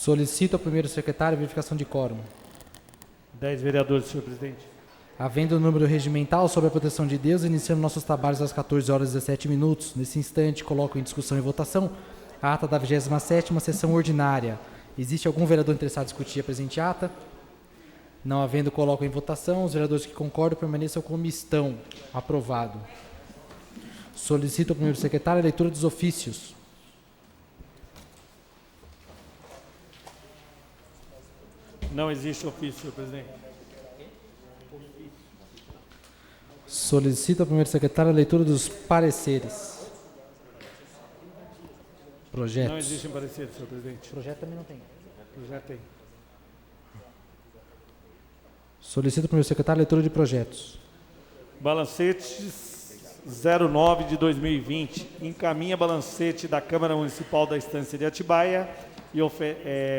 Solicito ao primeiro secretário a verificação de quórum. 10 vereadores, senhor presidente. Havendo o número regimental sobre a proteção de Deus, iniciamos nossos trabalhos às 14 horas e 17 minutos. Nesse instante, coloco em discussão e votação a ata da 27ª sessão ordinária. Existe algum vereador interessado em discutir a presente ata? Não havendo, coloco em votação. Os vereadores que concordam permaneçam como estão. Aprovado. Solicito ao primeiro secretário a leitura dos ofícios. Não existe ofício, senhor presidente. Solicito ao primeiro secretário a leitura dos pareceres. Projetos. Não existem pareceres, senhor presidente. Projeto também não tem. Projeto tem. Solicito ao primeiro secretário a leitura de projetos. Balancetes 09 de 2020. Encaminha balancete da Câmara Municipal da Estância de Atibaia e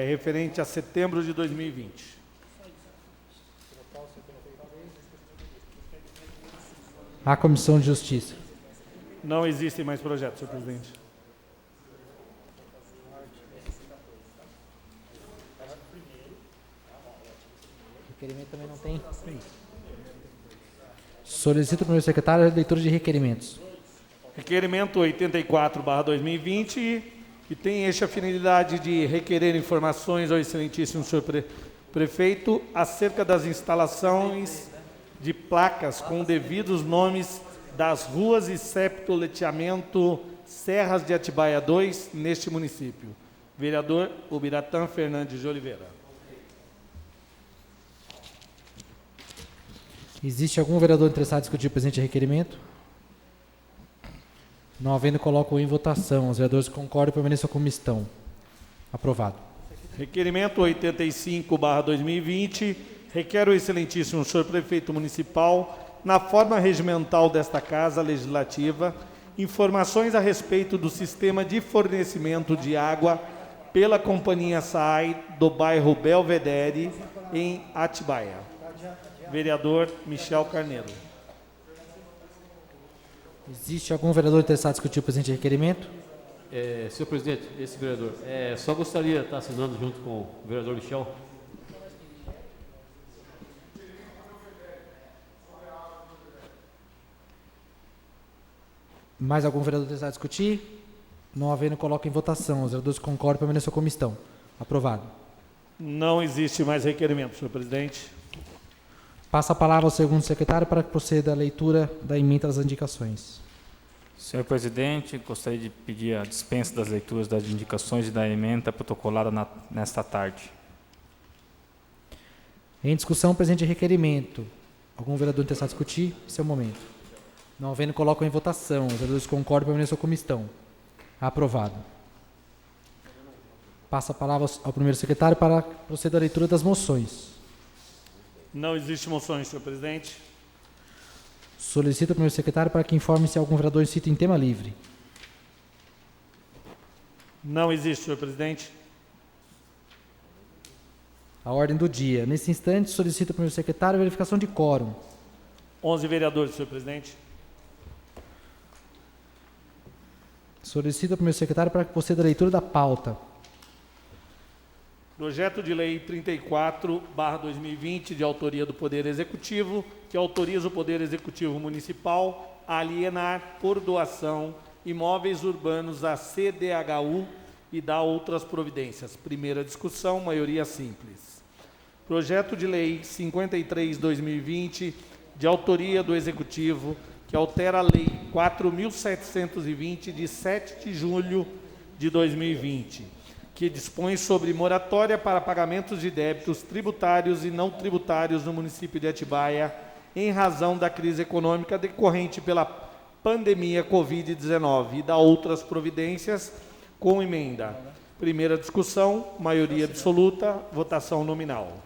referente a setembro de 2020. A Comissão de Justiça. Não existem mais projetos, senhor presidente. Requerimento também não tem? Sim. Solicito ao primeiro secretário a leitura de requerimentos. Requerimento 84/2020, que tem a finalidade de requerer informações ao excelentíssimo senhor prefeito acerca das instalações de placas com devidos nomes das ruas e septoleteamento Serras de Atibaia 2, neste município. Vereador Ubiratã Fernandes de Oliveira. Existe algum vereador interessado em discutir o presente requerimento? Não havendo, coloco em votação. Os vereadores que concordam permaneçam como estão. Aprovado. Requerimento 85/2020, requer o excelentíssimo senhor prefeito municipal, na forma regimental desta Casa Legislativa, informações a respeito do sistema de fornecimento de água pela Companhia SAAI do bairro Belvedere, em Atibaia. Vereador Michel Carneiro. Existe algum vereador interessado em discutir o presente requerimento? Senhor presidente, esse vereador, só gostaria de estar assinando junto com o vereador Michel. Mais algum vereador interessado em discutir? Não havendo, coloco em votação. Os vereadores que concordam permaneçam como estão. Aprovado. Não existe mais requerimento, senhor presidente. Passa a palavra ao segundo secretário para que proceda a leitura da emenda das indicações. Senhor presidente, gostaria de pedir a dispensa das leituras das indicações e da emenda protocolada nesta tarde. Em discussão, presente requerimento. Algum vereador interessado em discutir? Esse é o momento. Não havendo, coloco em votação. Os vereadores que concordam permaneçam como estão. Aprovado. Passa a palavra ao primeiro secretário para proceder à leitura das moções. Não existe moções, senhor presidente. Solicito ao primeiro secretário para que informe se algum vereador incita em tema livre. Não existe, senhor presidente. A ordem do dia. Nesse instante, solicito ao primeiro secretário a verificação de quórum. 11 vereadores, senhor presidente. Solicito ao primeiro secretário para que proceda a leitura da pauta. Projeto de Lei 34/2020, de autoria do Poder Executivo, que autoriza o Poder Executivo Municipal a alienar por doação imóveis urbanos à CDHU e dá outras providências. Primeira discussão, maioria simples. Projeto de Lei 53/2020, de autoria do Executivo, que altera a Lei 4.720, de 7 de julho de 2020, que dispõe sobre moratória para pagamentos de débitos tributários e não tributários no município de Atibaia, em razão da crise econômica decorrente pela pandemia Covid-19 e dá outras providências com emenda. Primeira discussão, maioria absoluta, votação nominal.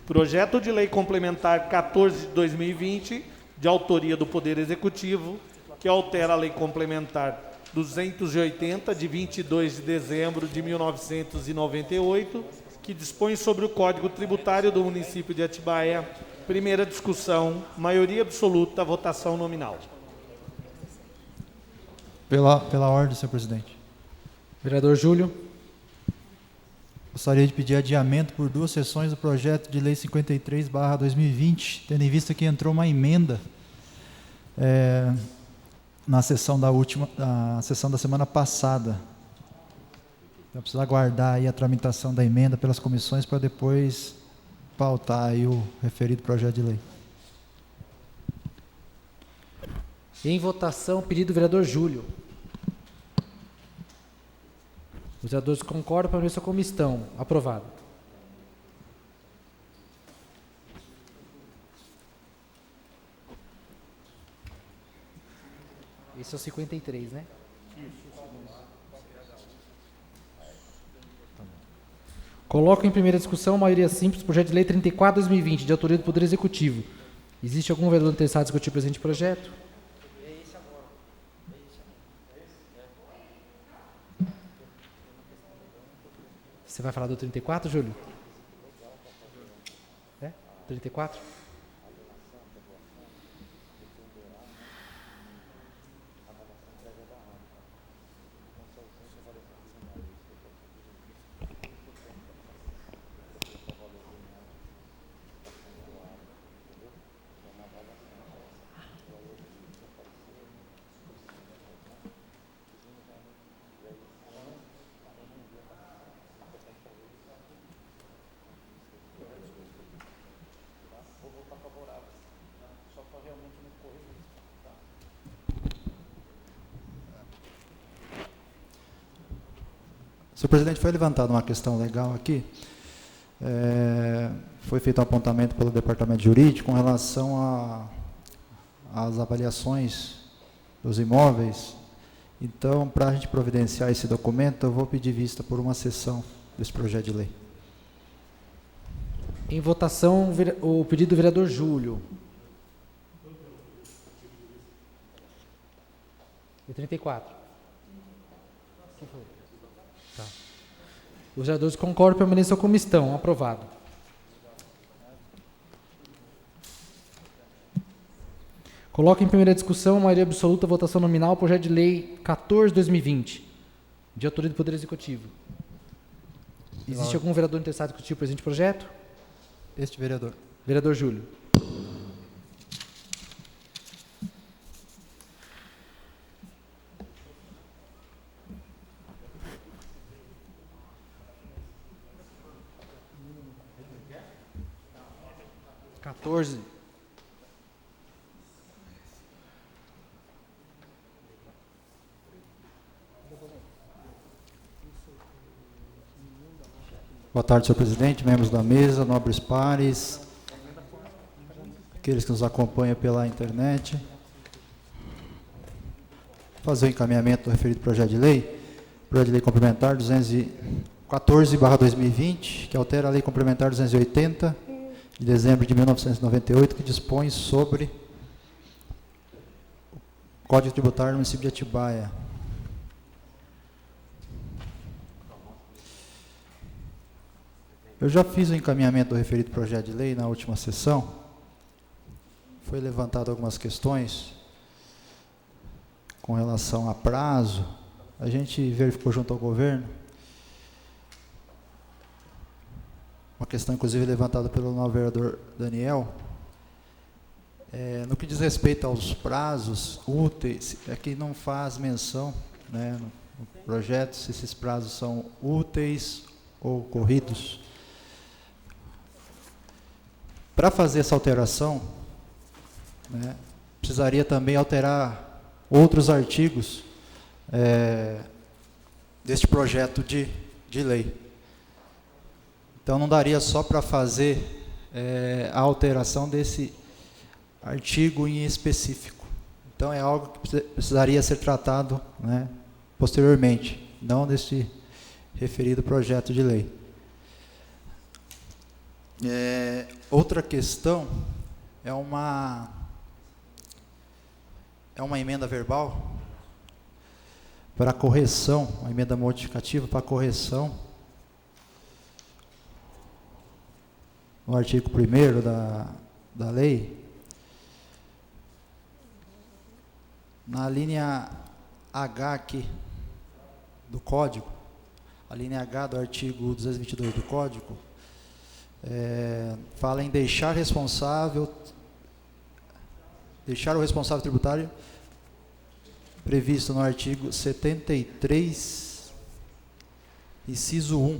Projeto de Lei Complementar 14 de 2020, de autoria do Poder Executivo, que altera a Lei Complementar 280, de 22 de dezembro de 1998, que dispõe sobre o Código Tributário do município de Atibaia. Primeira discussão, maioria absoluta, votação nominal. Pela ordem, senhor presidente. Vereador Júlio. Gostaria de pedir adiamento por 2 sessões do projeto de lei 53/2020, tendo em vista que entrou uma emenda na sessão da semana passada. Então, precisa aguardar aí a tramitação da emenda pelas comissões para depois pautar aí o referido projeto de lei. Em votação, pedido do vereador Júlio. Os vereadores concordam, permaneçam como estão. Aprovado. Esse é o 53, né? Coloco em primeira discussão a maioria simples, projeto de lei 34/2020, de autoria do Poder Executivo. Existe algum vereador interessado em discutir o presente projeto? Você vai falar do 34, Júlio? 34? Senhor presidente, foi levantada uma questão legal aqui. Foi feito um apontamento pelo departamento jurídico com relação às avaliações dos imóveis. Então, para a gente providenciar esse documento, eu vou pedir vista por uma sessão desse projeto de lei. Em votação, o pedido do vereador Júlio. E 34. Tá. Os vereadores concordam, permaneçam como estão. Aprovado. Coloco em primeira discussão a maioria absoluta, votação nominal, projeto de lei 14/2020, de autoria do Poder Executivo. Existe algum vereador interessado em discutir o presente projeto? Este vereador. Vereador Júlio. Boa tarde, senhor presidente, membros da mesa, nobres pares, aqueles que nos acompanham pela internet. Fazer o encaminhamento do referido projeto de lei complementar 214/2020, que altera a lei complementar 280, de dezembro de 1998, que dispõe sobre o Código Tributário do município de Atibaia. Eu já fiz o encaminhamento do referido projeto de lei na última sessão. Foi levantado algumas questões com relação a prazo. A gente verificou junto ao governo. Uma questão, inclusive, levantada pelo novo vereador Daniel. No que diz respeito aos prazos úteis, aqui não faz menção, né, no projeto, se esses prazos são úteis ou corridos. Para fazer essa alteração, né, precisaria também alterar outros artigos deste projeto de lei. Então, não daria só para fazer a alteração desse artigo em específico. Então, é algo que precisaria ser tratado, né, posteriormente, não desse referido projeto de lei. Outra questão é uma emenda verbal para correção, uma emenda modificativa para correção no artigo 1º da lei, na linha H aqui do código, a linha H do artigo 222 do Código, fala em deixar o responsável tributário previsto no artigo 73, inciso 1.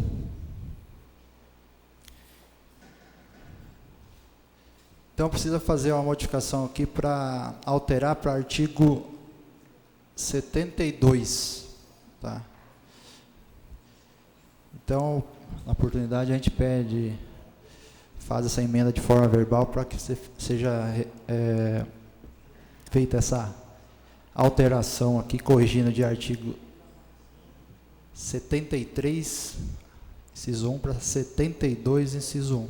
Então, precisa fazer uma modificação aqui para alterar para artigo 72. Tá? Então, na oportunidade, a gente faz essa emenda de forma verbal para que seja feita essa alteração aqui, corrigindo de artigo 73, inciso 1, para 72, inciso 1.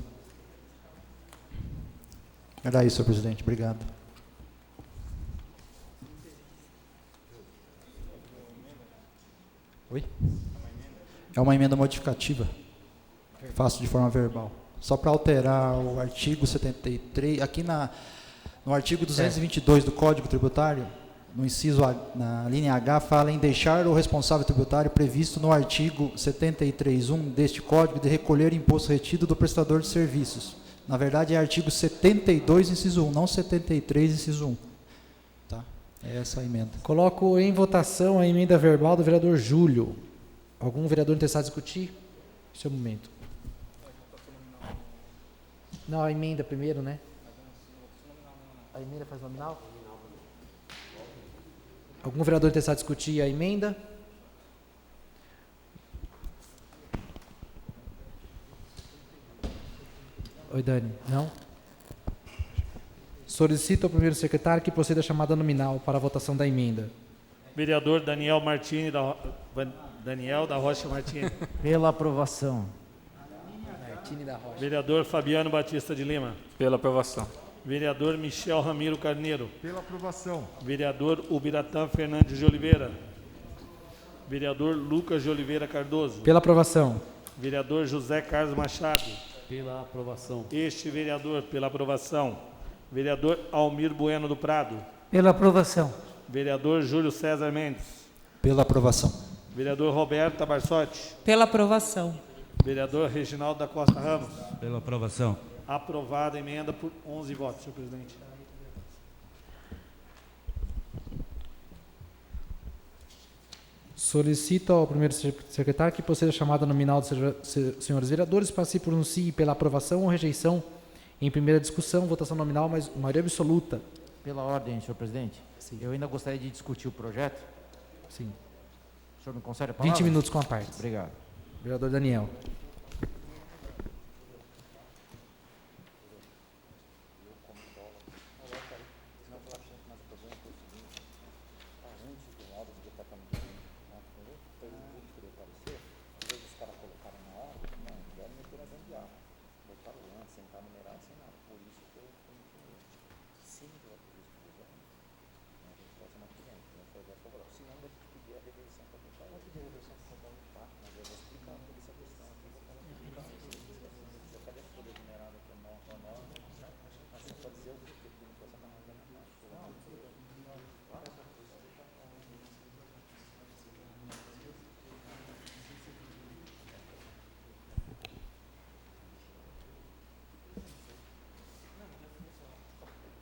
Era isso, senhor presidente. Obrigado. Oi? É uma emenda modificativa. Faço de forma verbal. Só para alterar o artigo 73, aqui no artigo 222 do Código Tributário, no inciso na linha H, fala em deixar o responsável tributário previsto no artigo 73.1 deste Código de recolher imposto retido do prestador de serviços. Na verdade, é artigo 72, inciso 1, não 73, inciso 1. Tá? É essa a emenda. Coloco em votação a emenda verbal do vereador Júlio. Algum vereador interessado em discutir? Esse é o momento. Não, a emenda primeiro, né? A emenda faz nominal? Algum vereador interessado em discutir a emenda? Oi, Dani. Não? Solicito ao primeiro secretário que proceda a chamada nominal para a votação da emenda. Vereador Daniel da Rocha Martini. Pela aprovação. Martini da Rocha. Vereador Fabiano Batista de Lima. Pela aprovação. Vereador Michel Ramiro Carneiro. Pela aprovação. Vereador Ubiratã Fernandes de Oliveira. Vereador Lucas de Oliveira Cardoso. Pela aprovação. Vereador José Carlos Machado. Pela aprovação. Este vereador, pela aprovação. Vereador Almir Bueno do Prado. Pela aprovação. Vereador Júlio César Mendes. Pela aprovação. Vereador Roberto Barsotti. Pela aprovação. Vereador Reginaldo da Costa Ramos. Pela aprovação. Aprovada a emenda por 11 votos, senhor presidente. Solicito ao primeiro secretário que proceda a chamada nominal dos senhores vereadores para se pronuncie pela aprovação ou rejeição em primeira discussão, votação nominal, mas maioria absoluta. Pela ordem, senhor presidente. Sim. Eu ainda gostaria de discutir o projeto. Sim. O senhor me concede a palavra? 20 minutos com a parte. Obrigado. Vereador Daniel.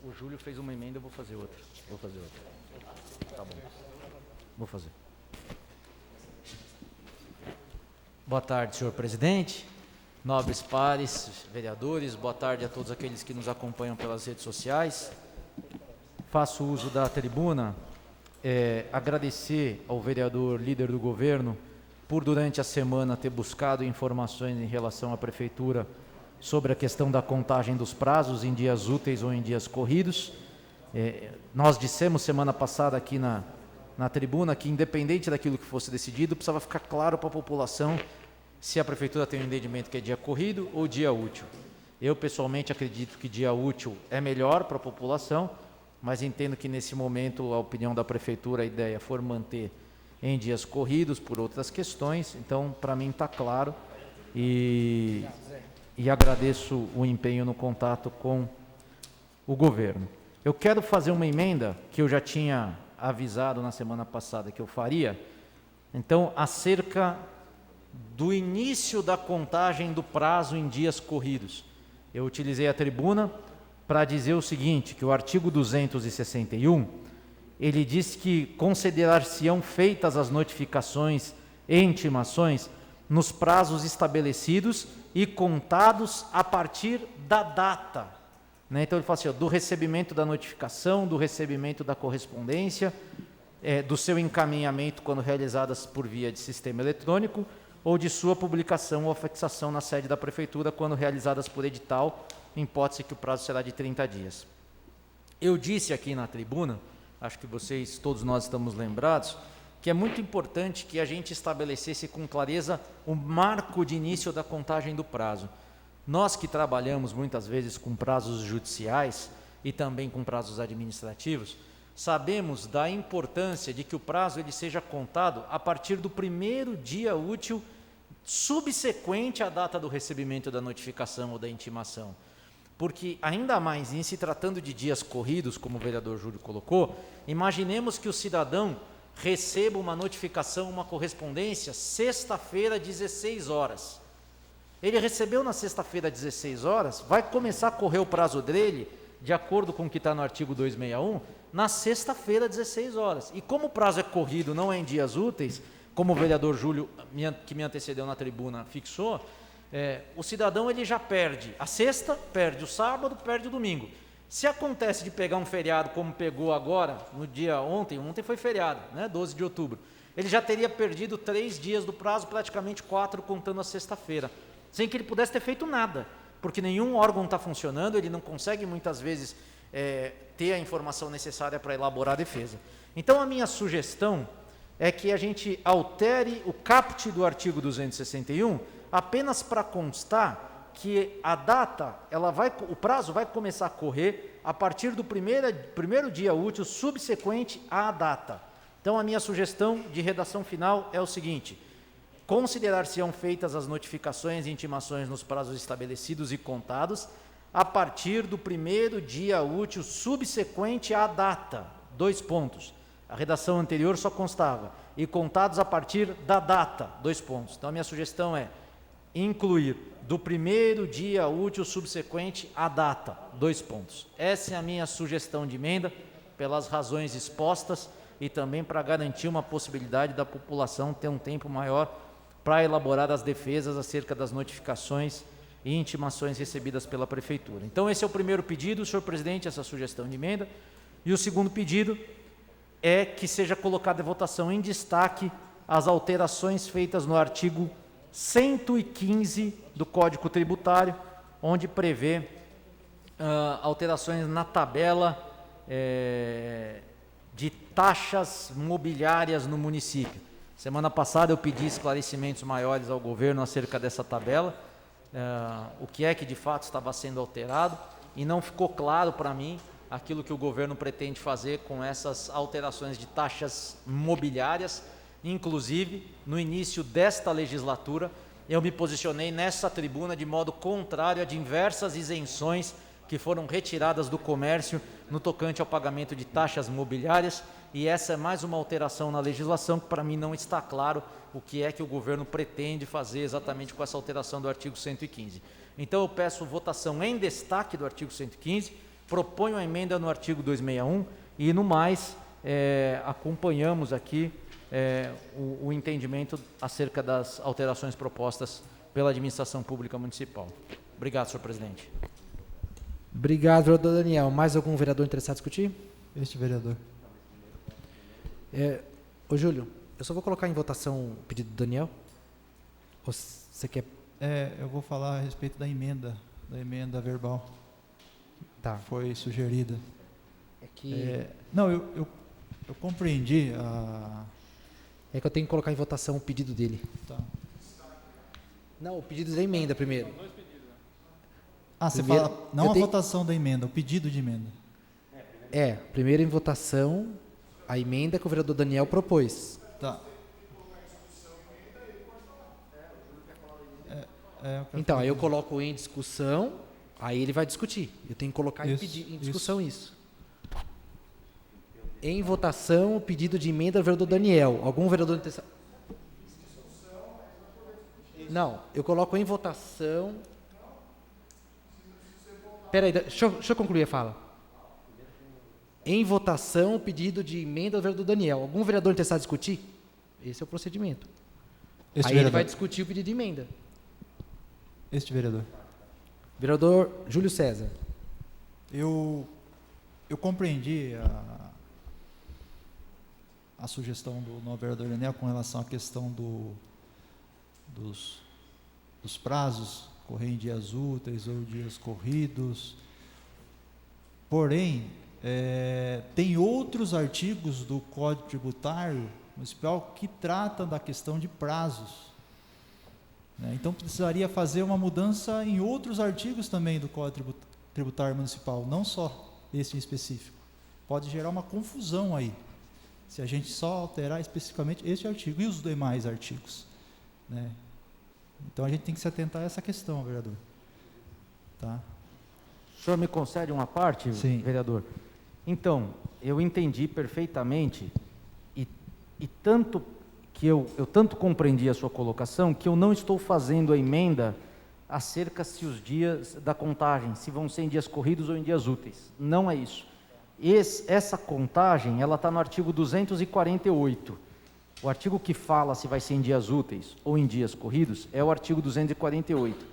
O Júlio fez uma emenda, eu vou fazer outra. Tá bom. Vou fazer. Boa tarde, senhor presidente, nobres pares, vereadores, boa tarde a todos aqueles que nos acompanham pelas redes sociais. Faço uso da tribuna, agradecer ao vereador líder do governo por durante a semana ter buscado informações em relação à prefeitura sobre a questão da contagem dos prazos em dias úteis ou em dias corridos. Nós dissemos semana passada aqui na tribuna que, independente daquilo que fosse decidido, precisava ficar claro para a população se a prefeitura tem um entendimento que é dia corrido ou dia útil. Eu, pessoalmente, acredito que dia útil é melhor para a população, mas entendo que, nesse momento, a opinião da prefeitura, a ideia for manter em dias corridos por outras questões. Então, para mim, está claro e agradeço o empenho no contato com o governo. Eu quero fazer uma emenda que eu já tinha avisado na semana passada que eu faria. Então, acerca do início da contagem do prazo em dias corridos. Eu utilizei a tribuna para dizer o seguinte, que o artigo 261, ele diz que considerar-se-ão feitas as notificações e intimações nos prazos estabelecidos e contados a partir da data. Né? Então ele fala assim, ó, do recebimento da notificação, do recebimento da correspondência, do seu encaminhamento quando realizadas por via de sistema eletrônico, ou de sua publicação ou fixação na sede da prefeitura quando realizadas por edital, em hipótese que o prazo será de 30 dias. Eu disse aqui na tribuna, acho que vocês, todos nós estamos lembrados, que é muito importante que a gente estabelecesse com clareza o marco de início da contagem do prazo. Nós que trabalhamos muitas vezes com prazos judiciais e também com prazos administrativos, sabemos da importância de que o prazo ele seja contado a partir do primeiro dia útil subsequente à data do recebimento da notificação ou da intimação. Porque, ainda mais em se tratando de dias corridos, como o vereador Júlio colocou, imaginemos que o cidadão receba uma notificação, uma correspondência, sexta-feira, 16 horas. Ele recebeu na sexta-feira, 16 horas, vai começar a correr o prazo dele, de acordo com o que está no artigo 261, na sexta-feira, 16 horas. E como o prazo é corrido, não é em dias úteis, como o vereador Júlio, que me antecedeu na tribuna, fixou, o cidadão ele já perde a sexta, perde o sábado, perde o domingo. Se acontece de pegar um feriado, como pegou agora, no dia ontem foi feriado, né, 12 de outubro, ele já teria perdido 3 dias do prazo, praticamente 4 contando a sexta-feira, sem que ele pudesse ter feito nada, porque nenhum órgão está funcionando, ele não consegue muitas vezes ter a informação necessária para elaborar a defesa. Então a minha sugestão é que a gente altere o caput do artigo 261 apenas para constar que a data, o prazo vai começar a correr a partir do primeiro dia útil subsequente à data. Então a minha sugestão de redação final é o seguinte: considerar-se-ão feitas as notificações e intimações nos prazos estabelecidos e contados a partir do primeiro dia útil subsequente à data. 2 pontos. A redação anterior só constava, e contados a partir da data. 2 pontos. Então a minha sugestão é incluir do primeiro dia útil subsequente à data. 2 pontos. Essa é a minha sugestão de emenda, pelas razões expostas e também para garantir uma possibilidade da população ter um tempo maior para elaborar as defesas acerca das notificações e intimações recebidas pela Prefeitura. Então esse é o primeiro pedido, senhor presidente, essa sugestão de emenda. E o segundo pedido é que seja colocada em votação em destaque as alterações feitas no artigo 115 do Código Tributário, onde prevê alterações na tabela de taxas mobiliárias no município. Semana passada eu pedi esclarecimentos maiores ao governo acerca dessa tabela, o que é que de fato estava sendo alterado, e não ficou claro para mim aquilo que o governo pretende fazer com essas alterações de taxas mobiliárias. Inclusive, no início desta legislatura, eu me posicionei nessa tribuna de modo contrário a diversas isenções que foram retiradas do comércio no tocante ao pagamento de taxas mobiliárias, e essa é mais uma alteração na legislação que para mim não está claro o que é que o governo pretende fazer exatamente com essa alteração do artigo 115. Então eu peço votação em destaque do artigo 115, proponho a emenda no artigo 261 e no mais acompanhamos aqui o entendimento acerca das alterações propostas pela administração pública municipal. Obrigado, senhor presidente. Obrigado, vereador Daniel. Mais algum vereador interessado em discutir? Este vereador. Ô Júlio, eu só vou colocar em votação o pedido do Daniel. Ou você quer? Eu vou falar a respeito da emenda verbal. Tá. Foi sugerida. É que... não, eu compreendi a... É que eu tenho que colocar em votação o pedido dele. Tá. Não, o pedido da emenda primeiro. Você Primeiro, fala, não a votação da emenda, o pedido de emenda. Primeiro em votação a emenda que o vereador Daniel propôs. Tá. Então, aí eu coloco em discussão, aí ele vai discutir. Eu tenho que colocar em discussão isso. Em votação, o pedido de emenda do vereador Daniel. Algum vereador interessado? Não, eu coloco em votação. Peraí, deixa eu concluir a fala. Em votação, o pedido de emenda do vereador Daniel. Algum vereador interessado em discutir? Esse é o procedimento. Aí ele vai discutir o pedido de emenda. Este vereador. Vereador Júlio César. Eu compreendi a sugestão do novo vereador Daniel com relação à questão dos prazos, correr em dias úteis ou dias corridos. Porém, tem outros artigos do Código Tributário Municipal que tratam da questão de prazos. Então, precisaria fazer uma mudança em outros artigos também do Código Tributário Municipal, não só esse em específico. Pode gerar uma confusão aí, se a gente só alterar especificamente este artigo e os demais artigos. Então, a gente tem que se atentar a essa questão, vereador. Tá? O senhor me concede uma parte, Sim. vereador? Então, eu entendi perfeitamente e tanto que eu tanto compreendi a sua colocação que eu não estou fazendo a emenda acerca se os dias da contagem, se vão ser em dias corridos ou em dias úteis. Não é isso. Essa contagem, ela está no artigo 248. O artigo que fala se vai ser em dias úteis ou em dias corridos é o artigo 248.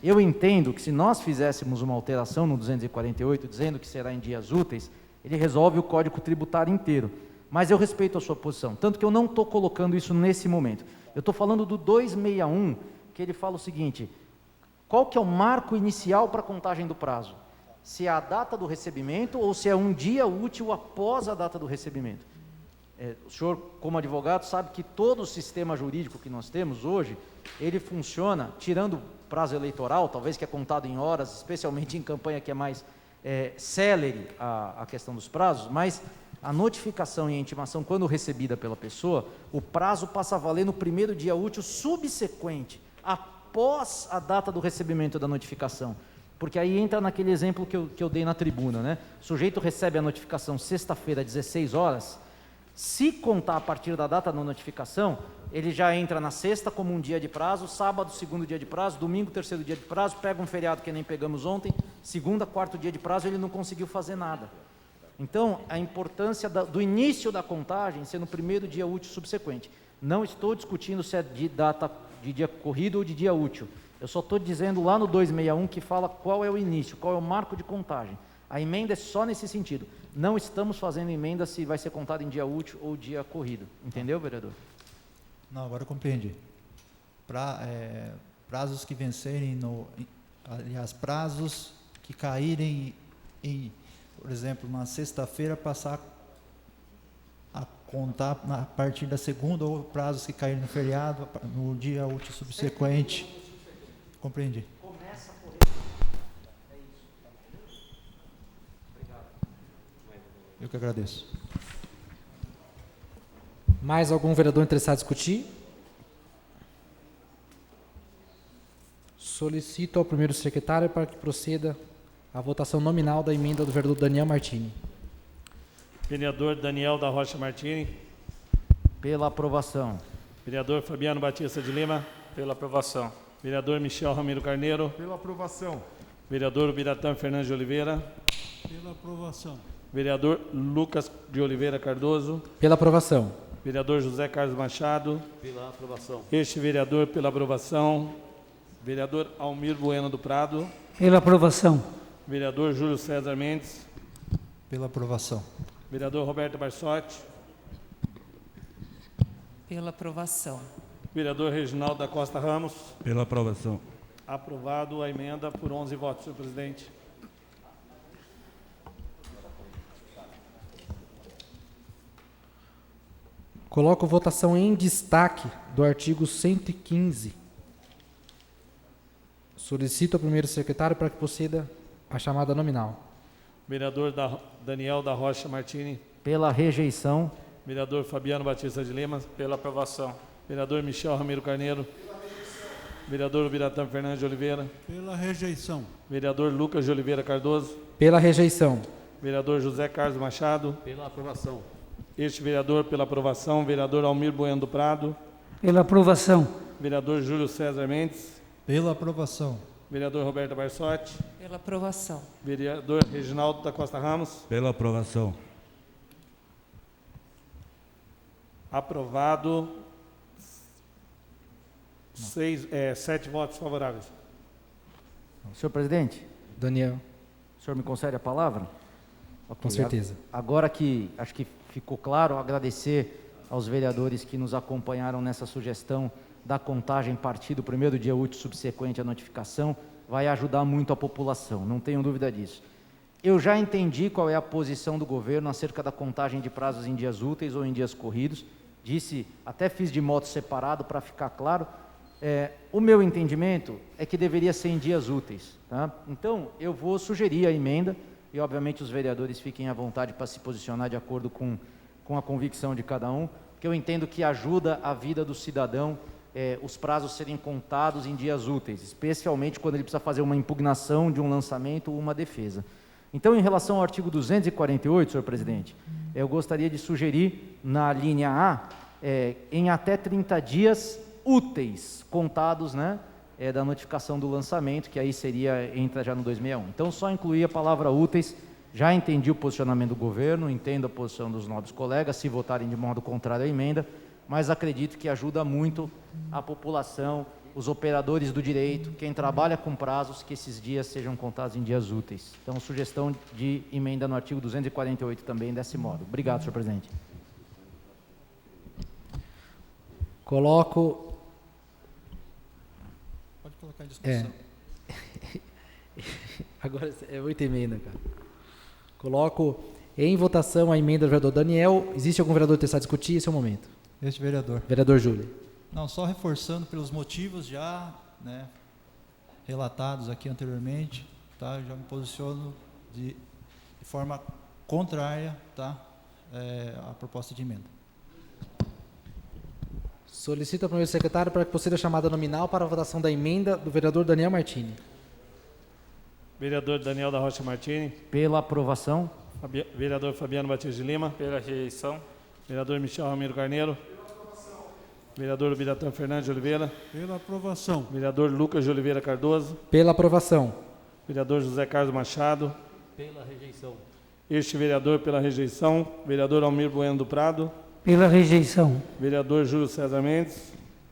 Eu entendo que se nós fizéssemos uma alteração no 248, dizendo que será em dias úteis, ele resolve o Código Tributário inteiro. Mas eu respeito a sua posição, tanto que eu não estou colocando isso nesse momento. Eu estou falando do 261, que ele fala o seguinte: qual que é o marco inicial para a contagem do prazo? Se é a data do recebimento ou se é um dia útil após a data do recebimento. O senhor, como advogado, sabe que todo o sistema jurídico que nós temos hoje, ele funciona, tirando prazo eleitoral, talvez que é contado em horas, especialmente em campanha que é mais célere a questão dos prazos, mas a notificação e a intimação, quando recebida pela pessoa, o prazo passa a valer no primeiro dia útil subsequente, após a data do recebimento da notificação. Porque aí entra naquele exemplo que eu dei na tribuna, né? O sujeito recebe a notificação sexta-feira, às 16 horas, se contar a partir da data da notificação, ele já entra na sexta como um dia de prazo, sábado, segundo dia de prazo, domingo, terceiro dia de prazo, pega um feriado que nem pegamos ontem, segunda, quarto dia de prazo, ele não conseguiu fazer nada. Então, a importância do início da contagem ser no primeiro dia útil subsequente. Não estou discutindo se é de data de dia corrido ou de dia útil. Eu só estou dizendo lá no 261 que fala qual é o início, qual é o marco de contagem. A emenda é só nesse sentido. Não estamos fazendo emenda se vai ser contado em dia útil ou dia corrido. Entendeu, vereador? Não, agora eu compreendi. Prazos que vencerem, aliás, prazos que caírem em, por exemplo, na sexta-feira, passar a contar a partir da segunda, ou prazos que caírem no feriado, no dia útil subsequente. Compreendi. Começa a correr. É isso. Obrigado. Eu que agradeço. Mais algum vereador interessado em discutir? Solicito ao primeiro secretário para que proceda a votação nominal da emenda do vereador Daniel Martini. Vereador Daniel da Rocha Martini. Pela aprovação. Vereador Fabiano Batista de Lima. Pela aprovação. Vereador Michel Ramiro Carneiro. Pela aprovação. Vereador Biratã Fernandes de Oliveira. Pela aprovação. Vereador Lucas de Oliveira Cardoso. Pela aprovação. Vereador José Carlos Machado. Pela aprovação. Este vereador pela aprovação. Vereador Almir Bueno do Prado. Pela aprovação. Vereador Júlio César Mendes. Pela aprovação. Vereador Roberto Barsotti. Pela aprovação. Vereador Reginaldo da Costa Ramos. Pela aprovação. Aprovado a emenda por 11 votos, senhor presidente. Coloco votação em destaque do artigo 115. Solicito ao primeiro secretário para que proceda a chamada nominal. Vereador Daniel da Rocha Martini. Pela rejeição. Vereador Fabiano Batista de Lima. Pela aprovação. Vereador Michel Ramiro Carneiro. Vereador Biratã Fernandes de Oliveira. Pela rejeição. Vereador Lucas de Oliveira Cardoso. Pela rejeição. Vereador José Carlos Machado. Pela aprovação. Este vereador pela aprovação. Vereador Almir Bueno do Prado. Pela aprovação. Vereador Júlio César Mendes. Pela aprovação. Vereador Roberto Barsotti. Pela aprovação. Vereador Reginaldo da Costa Ramos. Pela aprovação. Aprovado. 7 votos favoráveis. Senhor presidente, Daniel, o senhor me concede a palavra? Ok, com certeza. Agora que acho que ficou claro, agradecer aos vereadores que nos acompanharam nessa sugestão da contagem partir do primeiro dia útil subsequente à notificação, vai ajudar muito a população, não tenho dúvida disso. Eu já entendi qual é a posição do governo acerca da contagem de prazos em dias úteis ou em dias corridos, disse, até fiz de modo separado para ficar claro. O meu entendimento é que deveria ser em dias úteis, tá? Então, eu vou sugerir a emenda, e obviamente os vereadores fiquem à vontade para se posicionar de acordo com a convicção de cada um, porque eu entendo que ajuda a vida do cidadão os prazos serem contados em dias úteis, especialmente quando ele precisa fazer uma impugnação de um lançamento ou uma defesa. Então, em relação ao artigo 248, senhor presidente, eu gostaria de sugerir na linha A, em até 30 dias úteis, contados, né, da notificação do lançamento, que aí entra já no 261. Então, só incluir a palavra úteis. Já entendi o posicionamento do governo, entendo a posição dos nobres colegas, se votarem de modo contrário à emenda, mas acredito que ajuda muito a população, os operadores do direito, quem trabalha com prazos, que esses dias sejam contados em dias úteis. Então, sugestão de emenda no artigo 248 também desse modo. Obrigado, senhor presidente. Coloco... Pode colocar em discussão. Agora é 8 emenda, cara. Coloco em votação a emenda do vereador Daniel. Existe algum vereador que está a discutir? Esse é o momento. Este vereador. Vereador Júlio. Não, só reforçando pelos motivos já, né, relatados aqui anteriormente, tá? Eu já me posiciono de forma contrária, tá, à proposta de emenda. Solicito ao primeiro secretário para que proceda a chamada nominal para a votação da emenda do vereador Daniel Martini. Vereador Daniel da Rocha Martini. Pela aprovação. Vereador Fabiano Batista de Lima. Pela rejeição. Vereador Michel Ramiro Carneiro. Vereador Ubiratã Fernandes de Oliveira. Pela aprovação. Vereador Lucas de Oliveira Cardoso. Pela aprovação. Vereador José Carlos Machado. Pela rejeição. Este vereador pela rejeição. Vereador Almir Bueno do Prado. Pela rejeição. Vereador Júlio César Mendes.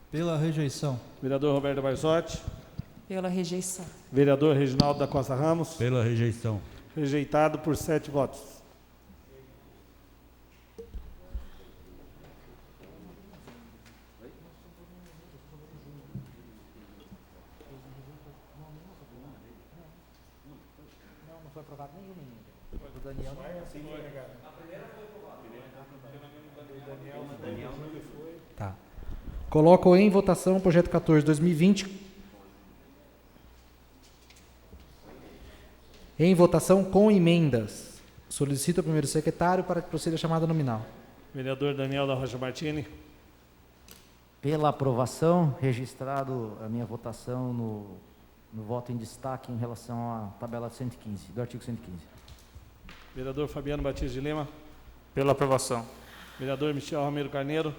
Pela rejeição. Vereador Roberto Barsotti. Pela rejeição. Vereador Reginaldo da Costa Ramos. Pela rejeição. Rejeitado por 7 votos. Não foi aprovado nenhuma emenda. O Daniel não Tá. Coloco em votação o projeto 14/2020. Em votação com emendas. Solicito ao primeiro secretário para que proceda a chamada nominal. Vereador Daniel da Rocha Martini. Pela aprovação, registrado a minha votação no voto em destaque em relação à tabela 115, do artigo 115. Vereador Fabiano Batista de Lima. Pela aprovação. Vereador Michel Ramiro Carneiro.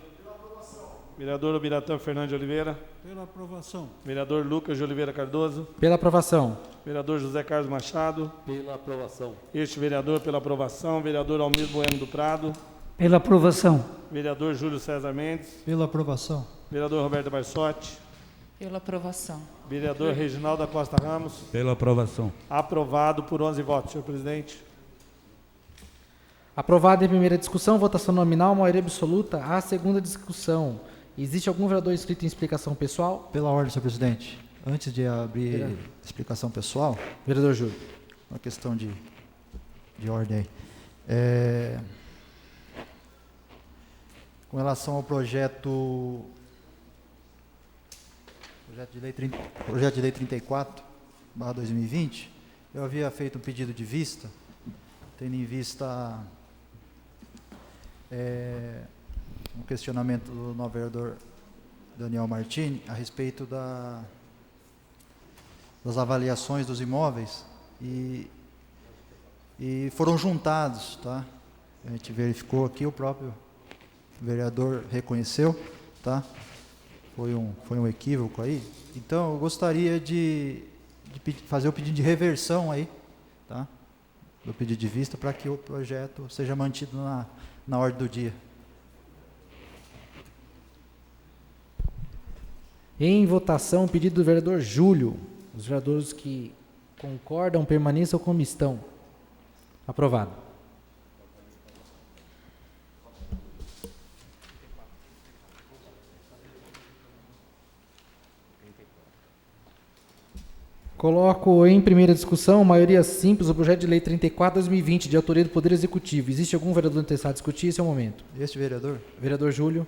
Vereador Ubiratã Fernandes de Oliveira. Pela aprovação. Vereador Lucas de Oliveira Cardoso. Pela aprovação. Vereador José Carlos Machado. Pela aprovação. Este vereador pela aprovação. Vereador Almir Bueno do Prado. Pela aprovação. Vereador Júlio César Mendes. Pela aprovação. Vereador Roberto Barsotti. Pela aprovação. Vereador Reginaldo da Costa Ramos. Pela aprovação. Aprovado por 11 votos, senhor presidente. Aprovado em primeira discussão, votação nominal, maioria absoluta. A segunda discussão. Existe algum vereador inscrito em explicação pessoal? Pela ordem, senhor presidente. Antes de abrir explicação pessoal, Vereador Júlio. uma questão de ordem aí. Com relação ao projeto de lei 34/2020, eu havia feito um pedido de vista, tendo em vista um questionamento do novo vereador Daniel Martini a respeito das avaliações dos imóveis e foram juntados, tá? A gente verificou aqui, o próprio vereador reconheceu, tá? foi um equívoco aí. Então, eu gostaria de fazer o pedido de reversão aí, tá? Do pedido de vista, para que o projeto seja mantido na ordem do dia. Em votação, o pedido do vereador Júlio. Os vereadores que concordam permaneçam como estão. Aprovado. Coloco em primeira discussão, maioria simples, o projeto de lei 34/2020, de autoria do Poder Executivo. Existe algum vereador interessado em discutir? Esse é o momento. Este vereador? Vereador Júlio.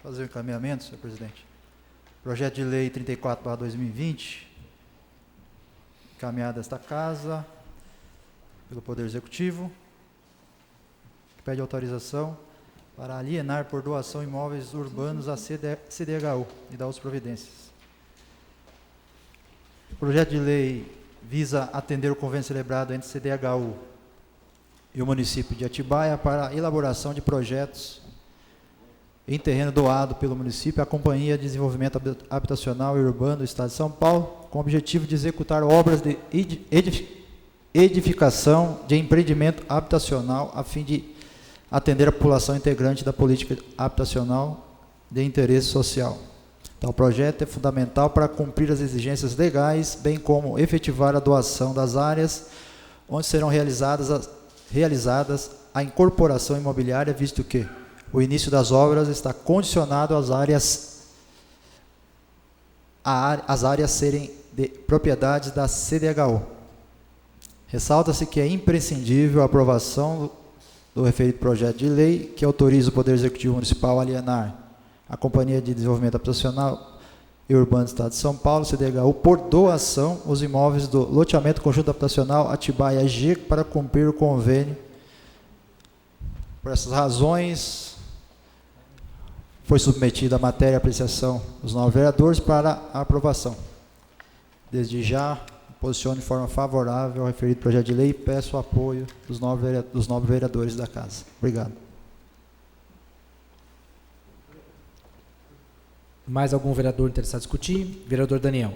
Fazer o encaminhamento, senhor presidente. Projeto de lei 34/2020, encaminhado a esta casa pelo Poder Executivo, que pede autorização para alienar por doação imóveis urbanos à CDHU e dar as providências. O projeto de lei visa atender o convênio celebrado entre CDHU e o município de Atibaia para a elaboração de projetos em terreno doado pelo município à Companhia de Desenvolvimento Habitacional e Urbano do Estado de São Paulo, com o objetivo de executar obras de edificação de empreendimento habitacional a fim de atender a população integrante da política habitacional de interesse social. Tal projeto é fundamental para cumprir as exigências legais, bem como efetivar a doação das áreas onde serão realizadas a incorporação imobiliária, visto que o início das obras está condicionado às áreas serem de propriedade da CDHU. Ressalta-se que é imprescindível a aprovação do referido projeto de lei que autoriza o Poder Executivo Municipal a alienar a Companhia de Desenvolvimento Habitacional e Urbano do Estado de São Paulo, CDHU, por doação, os imóveis do loteamento conjunto habitacional Atibaia G para cumprir o convênio. Por essas razões, foi submetida a matéria à apreciação dos nove vereadores para a aprovação. Desde já, posiciono de forma favorável ao referido projeto de lei e peço o apoio dos nove vereadores da Casa. Obrigado. Mais algum vereador interessado em discutir? Vereador Daniel.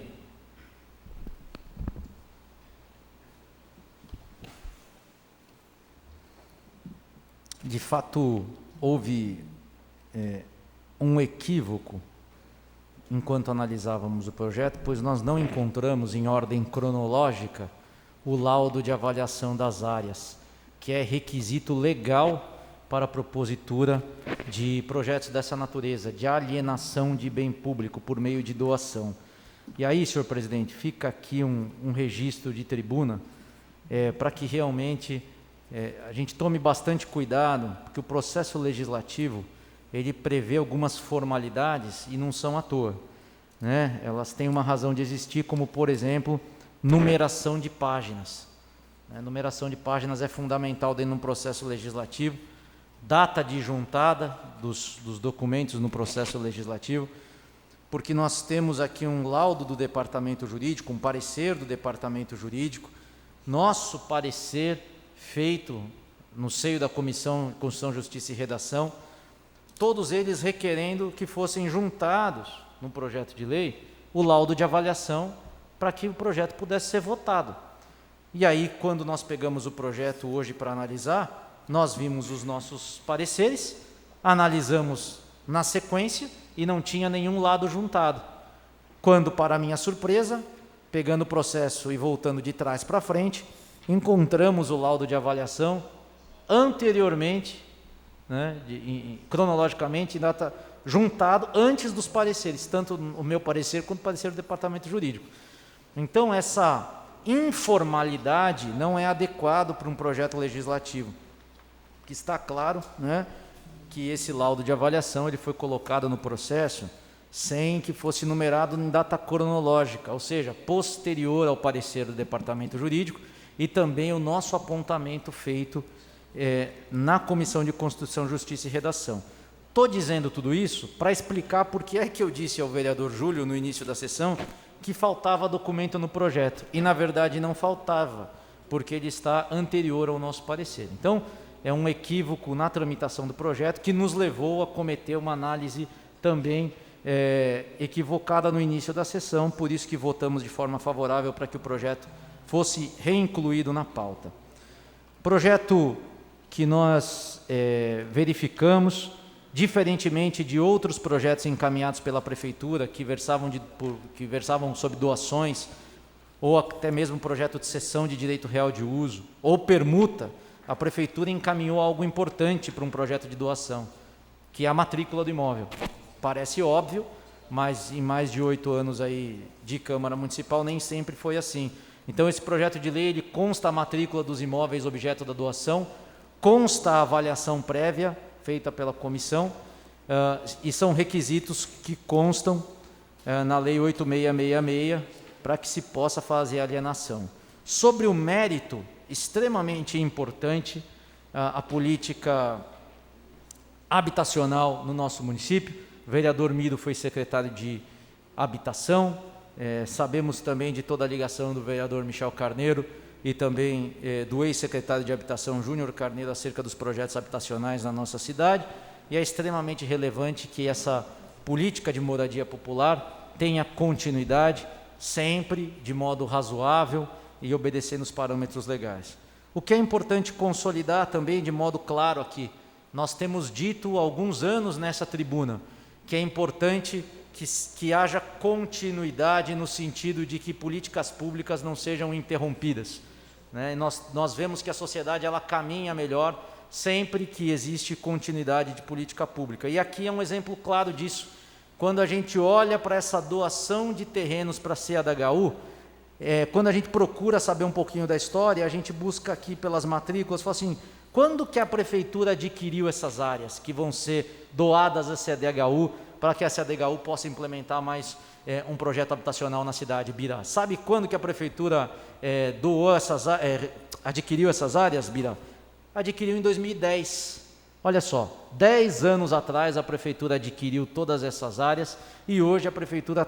De fato, houve um equívoco enquanto analisávamos o projeto, pois nós não encontramos em ordem cronológica o laudo de avaliação das áreas, que é requisito legal para a propositura de projetos dessa natureza, de alienação de bem público por meio de doação. E aí, senhor presidente, fica aqui um registro de tribuna para que realmente a gente tome bastante cuidado, porque o processo legislativo ele prevê algumas formalidades e não são à toa, né? Elas têm uma razão de existir, como, por exemplo, numeração de páginas. Numeração de páginas é fundamental dentro de um processo legislativo, data de juntada dos documentos no processo legislativo, porque nós temos aqui um laudo do Departamento Jurídico, um parecer do Departamento Jurídico, nosso parecer feito no seio da Comissão Constituição, Justiça e Redação, todos eles requerendo que fossem juntados no projeto de lei o laudo de avaliação para que o projeto pudesse ser votado. E aí, quando nós pegamos o projeto hoje para analisar, nós vimos os nossos pareceres, analisamos na sequência e não tinha nenhum lado juntado. Quando, para minha surpresa, pegando o processo e voltando de trás para frente, encontramos o laudo de avaliação anteriormente, cronologicamente, data juntado antes dos pareceres, tanto o meu parecer quanto o parecer do Departamento Jurídico. Então, essa informalidade não é adequado para um projeto legislativo, que está claro, que esse laudo de avaliação ele foi colocado no processo sem que fosse numerado em data cronológica, ou seja, posterior ao parecer do Departamento Jurídico e também o nosso apontamento feito na Comissão de Constituição, Justiça e Redação. Estou dizendo tudo isso para explicar por que é que eu disse ao vereador Júlio no início da sessão que faltava documento no projeto, e na verdade não faltava, porque ele está anterior ao nosso parecer. Então, é um equívoco na tramitação do projeto que nos levou a cometer uma análise também equivocada no início da sessão, por isso que votamos de forma favorável para que o projeto fosse reincluído na pauta. Projeto que nós verificamos, diferentemente de outros projetos encaminhados pela Prefeitura, que versavam sobre doações, ou até mesmo projeto de cessão de direito real de uso, ou permuta, a Prefeitura encaminhou algo importante para um projeto de doação, que é a matrícula do imóvel. Parece óbvio, mas em mais de 8 anos aí de Câmara Municipal nem sempre foi assim. Então esse projeto de lei, ele consta a matrícula dos imóveis objeto da doação, consta a avaliação prévia feita pela comissão, e são requisitos que constam na Lei 8666 para que se possa fazer a alienação. Sobre o mérito, extremamente importante, a política habitacional no nosso município. O vereador Miro foi secretário de Habitação, sabemos também de toda a ligação do vereador Michel Carneiro e também do ex-secretário de Habitação Júnior Carneiro acerca dos projetos habitacionais na nossa cidade, e é extremamente relevante que essa política de moradia popular tenha continuidade, sempre de modo razoável e obedecendo os parâmetros legais. O que é importante consolidar também de modo claro aqui, nós temos dito há alguns anos nessa tribuna que é importante que haja continuidade no sentido de que políticas públicas não sejam interrompidas, né? Nós vemos que a sociedade ela caminha melhor sempre que existe continuidade de política pública. E aqui é um exemplo claro disso. Quando a gente olha para essa doação de terrenos para a CDHU, quando a gente procura saber um pouquinho da história, a gente busca aqui pelas matrículas, fala assim, quando que a Prefeitura adquiriu essas áreas que vão ser doadas à CDHU para que a CDHU possa implementar mais um projeto habitacional na cidade, Bira? Sabe quando que a Prefeitura adquiriu essas áreas, Bira? Adquiriu em 2010. Olha só, 10 anos atrás a Prefeitura adquiriu todas essas áreas e hoje a Prefeitura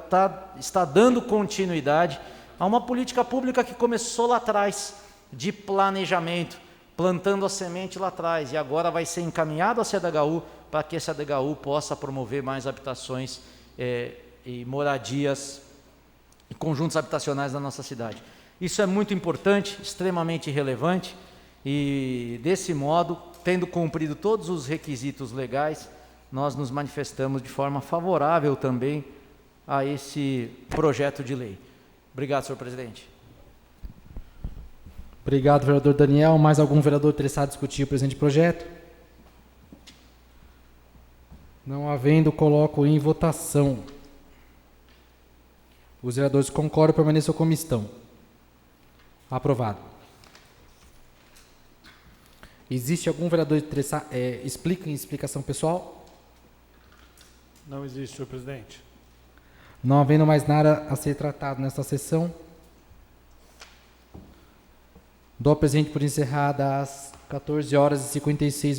está dando continuidade a uma política pública que começou lá atrás, de planejamento, plantando a semente lá atrás, e agora vai ser encaminhado a CDHU para que a CDHU possa promover mais habitações e moradias e conjuntos habitacionais na nossa cidade. Isso é muito importante, extremamente relevante, e desse modo, tendo cumprido todos os requisitos legais, nós nos manifestamos de forma favorável também a esse projeto de lei. Obrigado, senhor presidente. Obrigado, vereador Daniel. Mais algum vereador interessado em discutir o presente projeto? Não havendo, coloco em votação. Os vereadores concordam, permaneçam como estão. Aprovado. Existe algum vereador interessado? Explicação pessoal? Não existe, senhor presidente. Não havendo mais nada a ser tratado nesta sessão, dou presente por encerrada às 14h56,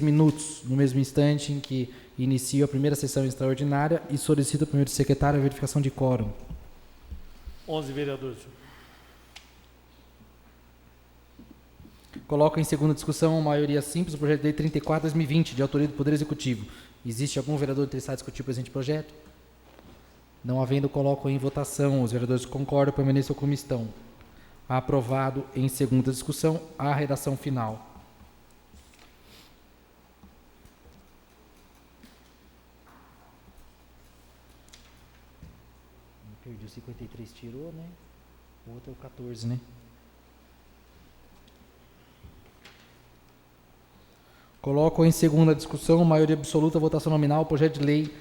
no mesmo instante em que inicio a primeira sessão extraordinária e solicito ao primeiro secretário a verificação de quórum. 11 vereadores. Coloco em segunda discussão a maioria simples do projeto de lei 34/2020, de autoria do Poder Executivo. Existe algum vereador interessado em discutir o presente projeto? Não havendo, coloco em votação. Os vereadores concordam, permaneçam como estão. Aprovado em segunda discussão a redação final. Perdi o 53, tirou, né? O outro é o 14, né? Coloco em segunda discussão, maioria absoluta, votação nominal, projeto de lei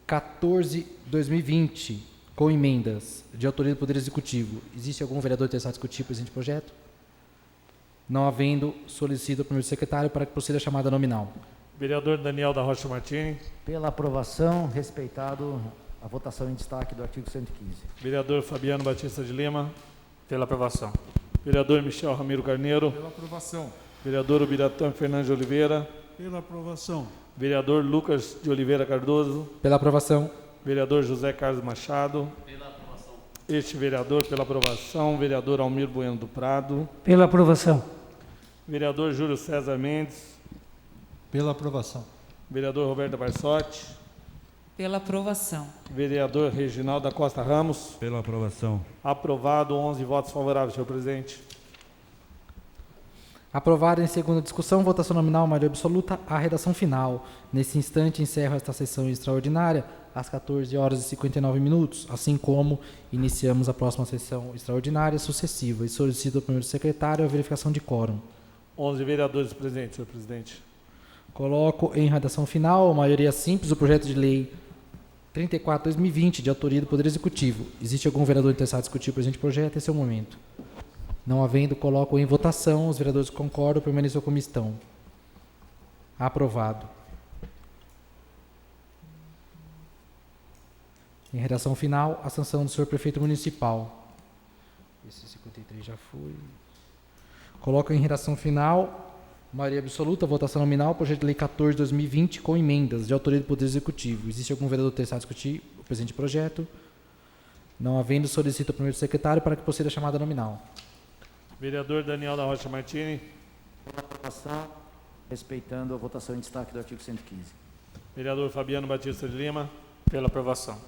14/2020, com emendas, de autoria do Poder Executivo. Existe algum vereador interessado em discutir o presente projeto? Não havendo, solicito ao primeiro secretário para que proceda a chamada nominal. Vereador Daniel da Rocha Martini. Pela aprovação, respeitado a votação em destaque do artigo 115. Vereador Fabiano Batista de Lima. Pela aprovação. Vereador Michel Ramiro Carneiro. Pela aprovação. Vereador Ubiratã Fernandes de Oliveira. Pela aprovação. Vereador Lucas de Oliveira Cardoso. Pela aprovação. Vereador José Carlos Machado. Pela aprovação. Este vereador pela aprovação. Vereador Almir Bueno do Prado. Pela aprovação. Vereador Júlio César Mendes. Pela aprovação. Vereador Roberto Barsotti. Pela aprovação. Vereador Reginaldo da Costa Ramos. Pela aprovação. Aprovado, 11 votos favoráveis, senhor presidente. Aprovado em segunda discussão, votação nominal, maioria absoluta, a redação final. Nesse instante, encerro esta sessão extraordinária às 14 horas e 59 minutos, assim como iniciamos a próxima sessão extraordinária sucessiva e solicito ao primeiro secretário a verificação de quórum. 11 vereadores presentes, senhor presidente. Coloco em redação final, maioria simples, o projeto de lei 34/2020, de autoria do Poder Executivo. Existe algum vereador interessado em discutir o presente projeto? Esse é o momento. Não havendo, coloco em votação. Os vereadores que concordam permaneçam como estão. Aprovado. Em redação final, a sanção do senhor prefeito municipal. Esse 53 já foi. Coloco em redação final, maioria absoluta, votação nominal, projeto de lei 14/2020, com emendas, de autoria do Poder Executivo. Existe algum vereador interessado em discutir o presente projeto? Não havendo, solicito ao primeiro secretário para que proceda a chamada nominal. Vereador Daniel da Rocha Martini. Aprovação, respeitando a votação em destaque do artigo 115. Vereador Fabiano Batista de Lima. Pela aprovação.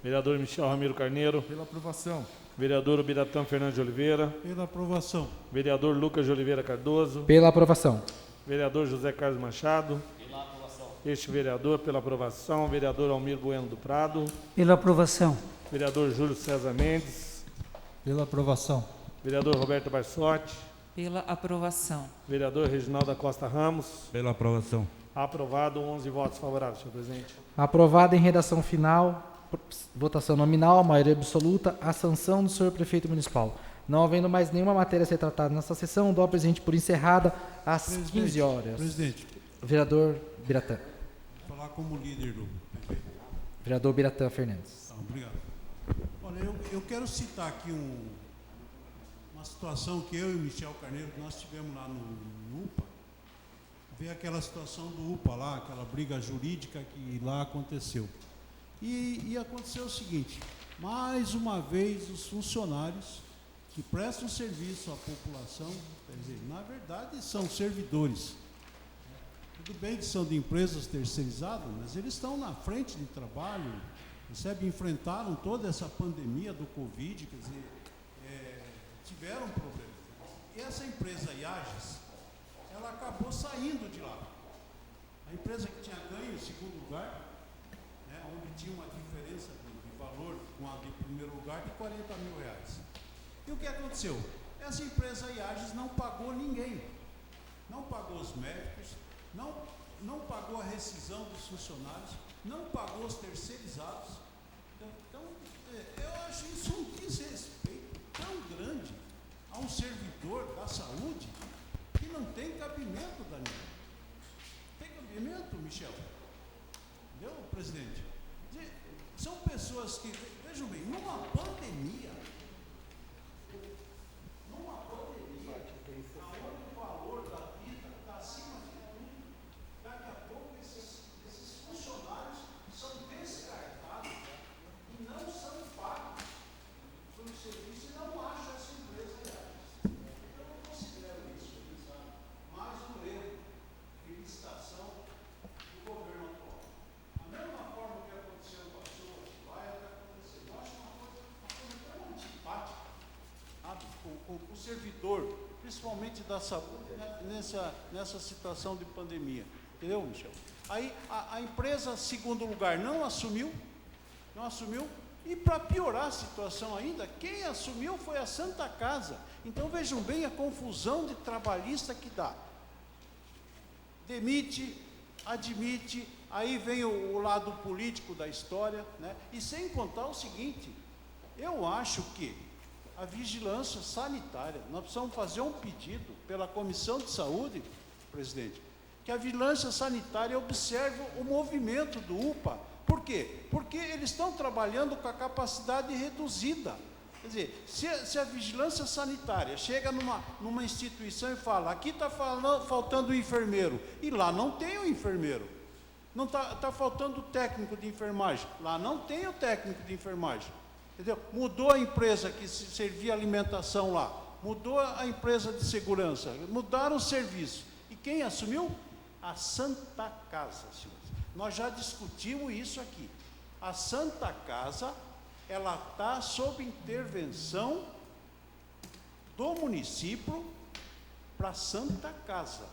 Vereador Michel Ramiro Carneiro. Pela aprovação. Vereador Ubiratã Fernandes de Oliveira. Pela aprovação. Vereador Lucas de Oliveira Cardoso. Pela aprovação. Vereador José Carlos Machado. Pela aprovação. Este vereador, pela aprovação. Vereador Almir Bueno do Prado. Pela aprovação. Vereador Júlio César Mendes. Pela aprovação. Vereador Roberto Barsotti. Pela aprovação. Vereador Reginaldo da Costa Ramos. Pela aprovação. Aprovado, 11 votos favoráveis, senhor presidente. Aprovado em redação final, votação nominal, maioria absoluta, a sanção do senhor prefeito municipal. Não havendo mais nenhuma matéria a ser tratada nesta sessão, dou ao presidente por encerrada às 15 horas. Presidente, Vereador Biratã. vou falar como líder do PP. Vereador Biratã Fernandes. Obrigado. Olha, eu quero citar aqui uma situação que eu e o Michel Carneiro, nós tivemos lá no UPA, ver aquela situação do UPA lá, aquela briga jurídica que lá aconteceu. E aconteceu o seguinte, mais uma vez os funcionários que prestam serviço à população, quer dizer, na verdade são servidores. Tudo bem que são de empresas terceirizadas, mas eles estão na frente de trabalho, enfrentaram toda essa pandemia do Covid, quer dizer, tiveram problemas. E essa empresa IAGES, ela acabou saindo de lá. A empresa que tinha ganho em segundo lugar, onde tinha uma diferença de valor com a de primeiro lugar de R$40 mil. E o que aconteceu? Essa empresa IAGES não pagou ninguém. Não pagou os médicos, não pagou a rescisão dos funcionários, não pagou os terceirizados. Então, eu acho isso um desrespeito tão grande a um servidor da saúde que não tem cabimento, Daniel. Tem cabimento, Michel? Entendeu, presidente? São pessoas que, vejam bem, numa pandemia, onde o valor da vida está acima de tudo, daqui a pouco esses funcionários são descartados e não são pagos pelo serviço e não acham essa empresa real. Então, eu considero isso, mais um erro de licitação do governo atual. A mesma forma que aconteceu com a sua, vai acontecer. Eu acho uma coisa tão antipática, sabe? O servidor, principalmente da saúde, nessa situação de pandemia. Entendeu, Michel? Aí a empresa, segundo lugar, não assumiu, e para piorar a situação ainda, quem assumiu foi a Santa Casa. Então vejam bem a confusão de trabalhista que dá. Demite, admite, aí vem o lado político da história, né? E sem contar o seguinte, eu acho que a vigilância sanitária, nós precisamos fazer um pedido pela Comissão de Saúde, presidente, que a vigilância sanitária observe o movimento do UPA. Por quê? Porque eles estão trabalhando com a capacidade reduzida. Quer dizer, se a vigilância sanitária chega numa instituição e fala, aqui está faltando um enfermeiro, e lá não tem o enfermeiro, não está faltando o técnico de enfermagem, lá não tem o técnico de enfermagem. Entendeu? Mudou a empresa que servia alimentação lá, mudou a empresa de segurança, mudaram o serviço. E quem assumiu? A Santa Casa, senhores. Nós já discutimos isso aqui. A Santa Casa, ela está sob intervenção do município para a Santa Casa.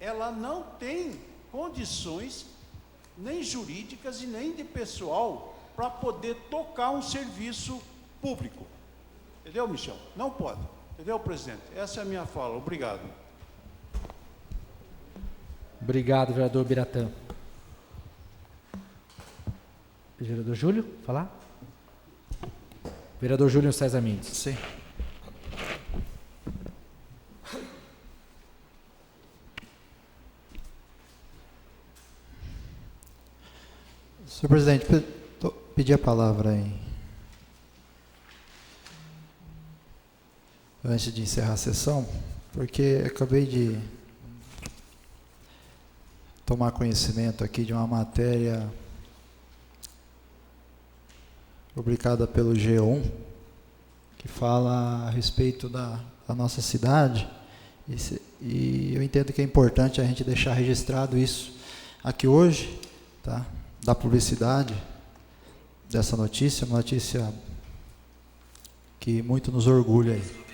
Ela não tem condições, nem jurídicas e nem de pessoal, para poder tocar um serviço público. Entendeu, Michel? Não pode. Entendeu, presidente? Essa é a minha fala. Obrigado. Obrigado, vereador Biratã. Vereador Júlio, falar? Vereador Júlio César Mendes. Sim. Senhor presidente, pedi a palavra aí. Antes de encerrar a sessão, porque acabei de tomar conhecimento aqui de uma matéria publicada pelo G1, que fala a respeito da nossa cidade, e eu entendo que é importante a gente deixar registrado isso aqui hoje, tá? Da publicidade dessa notícia, uma notícia que muito nos orgulha aí.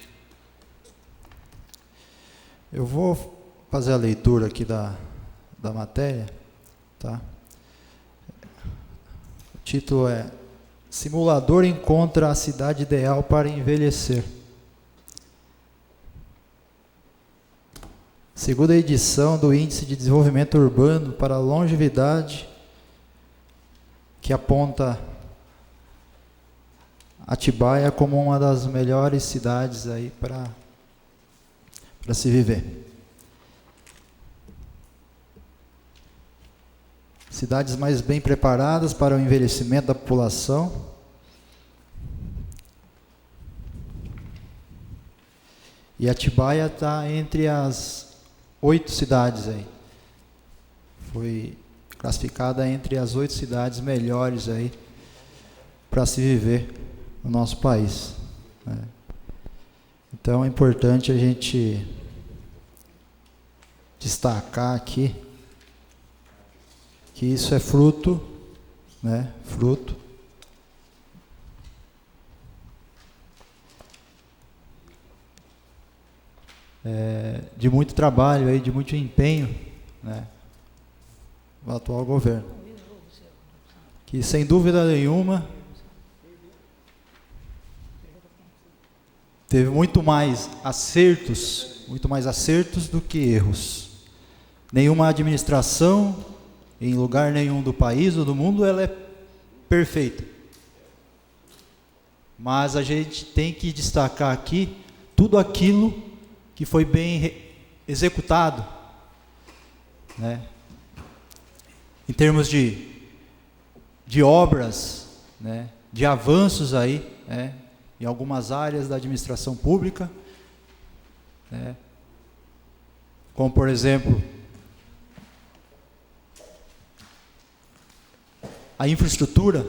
Eu vou fazer a leitura aqui da matéria, tá? O título é Simulador encontra a cidade ideal para envelhecer. Segunda edição do Índice de Desenvolvimento Urbano para a Longevidade, que aponta Atibaia como uma das melhores cidades aí para se viver. Cidades mais bem preparadas para o envelhecimento da população. E Atibaia está entre as 8 cidades aí. Foi classificada entre as 8 cidades melhores aí para se viver no nosso país, né? Então é importante a gente destacar aqui que isso é fruto, né? Fruto de muito trabalho aí, de muito empenho, né? Do atual governo, que sem dúvida nenhuma teve muito mais acertos do que erros. Nenhuma administração, em lugar nenhum do país ou do mundo, ela é perfeita. Mas a gente tem que destacar aqui tudo aquilo que foi bem executado, né? Em termos de obras, né? De avanços aí, né? Em algumas áreas da administração pública, né? Como, por exemplo, a infraestrutura,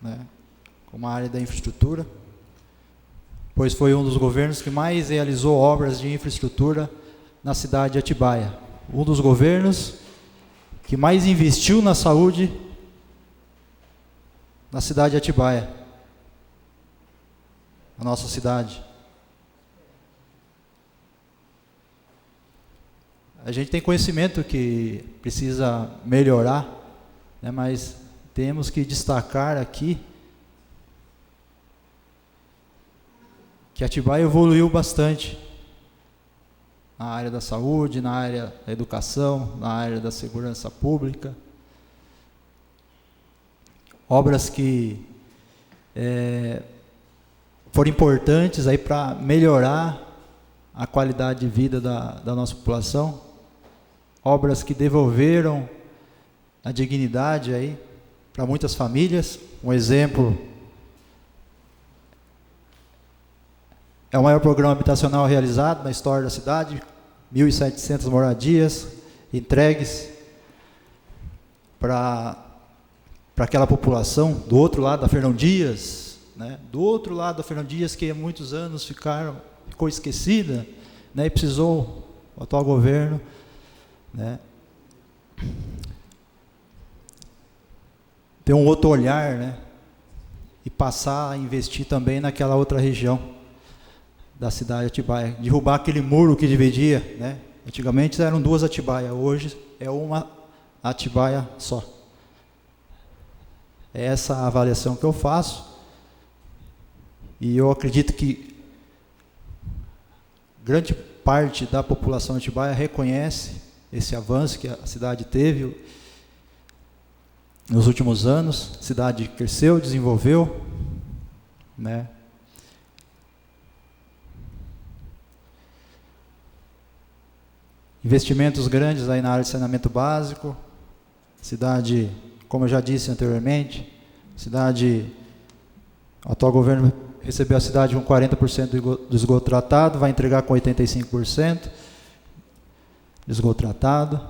né? Como a área da infraestrutura, pois foi um dos governos que mais realizou obras de infraestrutura na cidade de Atibaia. Um dos governos que mais investiu na saúde na cidade de Atibaia, a nossa cidade. A gente tem conhecimento que precisa melhorar, né, mas temos que destacar aqui que Atibaia evoluiu bastante na área da saúde, na área da educação, na área da segurança pública. Obras que foram importantes aí para melhorar a qualidade de vida da nossa população. Obras que devolveram a dignidade aí para muitas famílias. Um exemplo é o maior programa habitacional realizado na história da cidade, 1.700 moradias entregues para aquela população do outro lado da Fernão Dias, né? Do outro lado da Fernão Dias, que há muitos anos ficou esquecida, né? E precisou o atual governo, né? ter um outro olhar, né? E passar a investir também naquela outra região da cidade de Atibaia. Derrubar aquele muro que dividia, né? Antigamente eram 2 Atibaias, hoje é uma Atibaia só. É essa a avaliação que eu faço. E eu acredito que grande parte da população de Atibaia reconhece esse avanço que a cidade teve nos últimos anos. A cidade cresceu, desenvolveu, né? Investimentos grandes aí na área de saneamento básico. Cidade, como eu já disse anteriormente, o atual governo recebeu a cidade com 40% do esgoto tratado, vai entregar com 85% de esgoto tratado.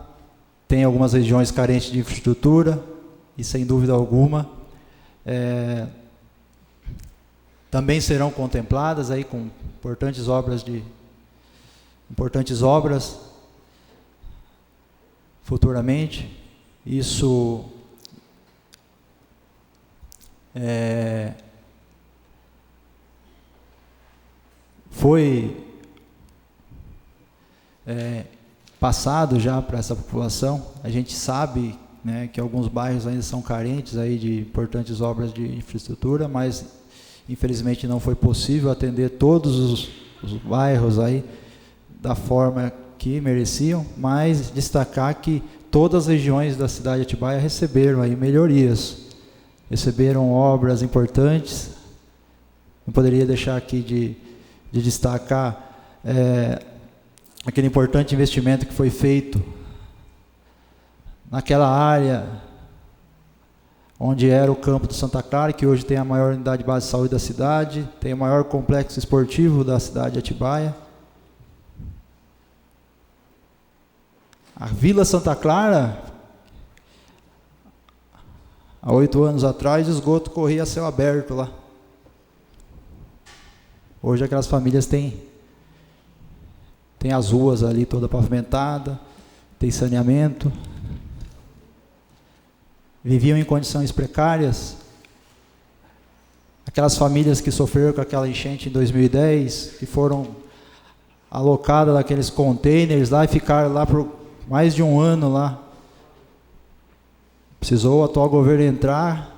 Tem algumas regiões carentes de infraestrutura, e sem dúvida alguma, também serão contempladas aí com importantes obras futuramente. Isso foi passado já para essa população. A gente sabe, né, que alguns bairros ainda são carentes aí de importantes obras de infraestrutura, mas infelizmente não foi possível atender todos os bairros aí da forma que mereciam, mas destacar que todas as regiões da cidade de Atibaia receberam aí melhorias, receberam obras importantes. Não poderia deixar aqui de destacar aquele importante investimento que foi feito naquela área onde era o campo de Santa Clara, que hoje tem a maior unidade base de saúde da cidade, tem o maior complexo esportivo da cidade de Atibaia. A Vila Santa Clara, há 8 anos atrás, o esgoto corria a céu aberto lá. Hoje aquelas famílias têm as ruas ali toda pavimentada, tem saneamento. Viviam em condições precárias. Aquelas famílias que sofreram com aquela enchente em 2010, que foram alocadas naqueles containers lá e ficaram lá por mais de 1 ano lá. Precisou o atual governo entrar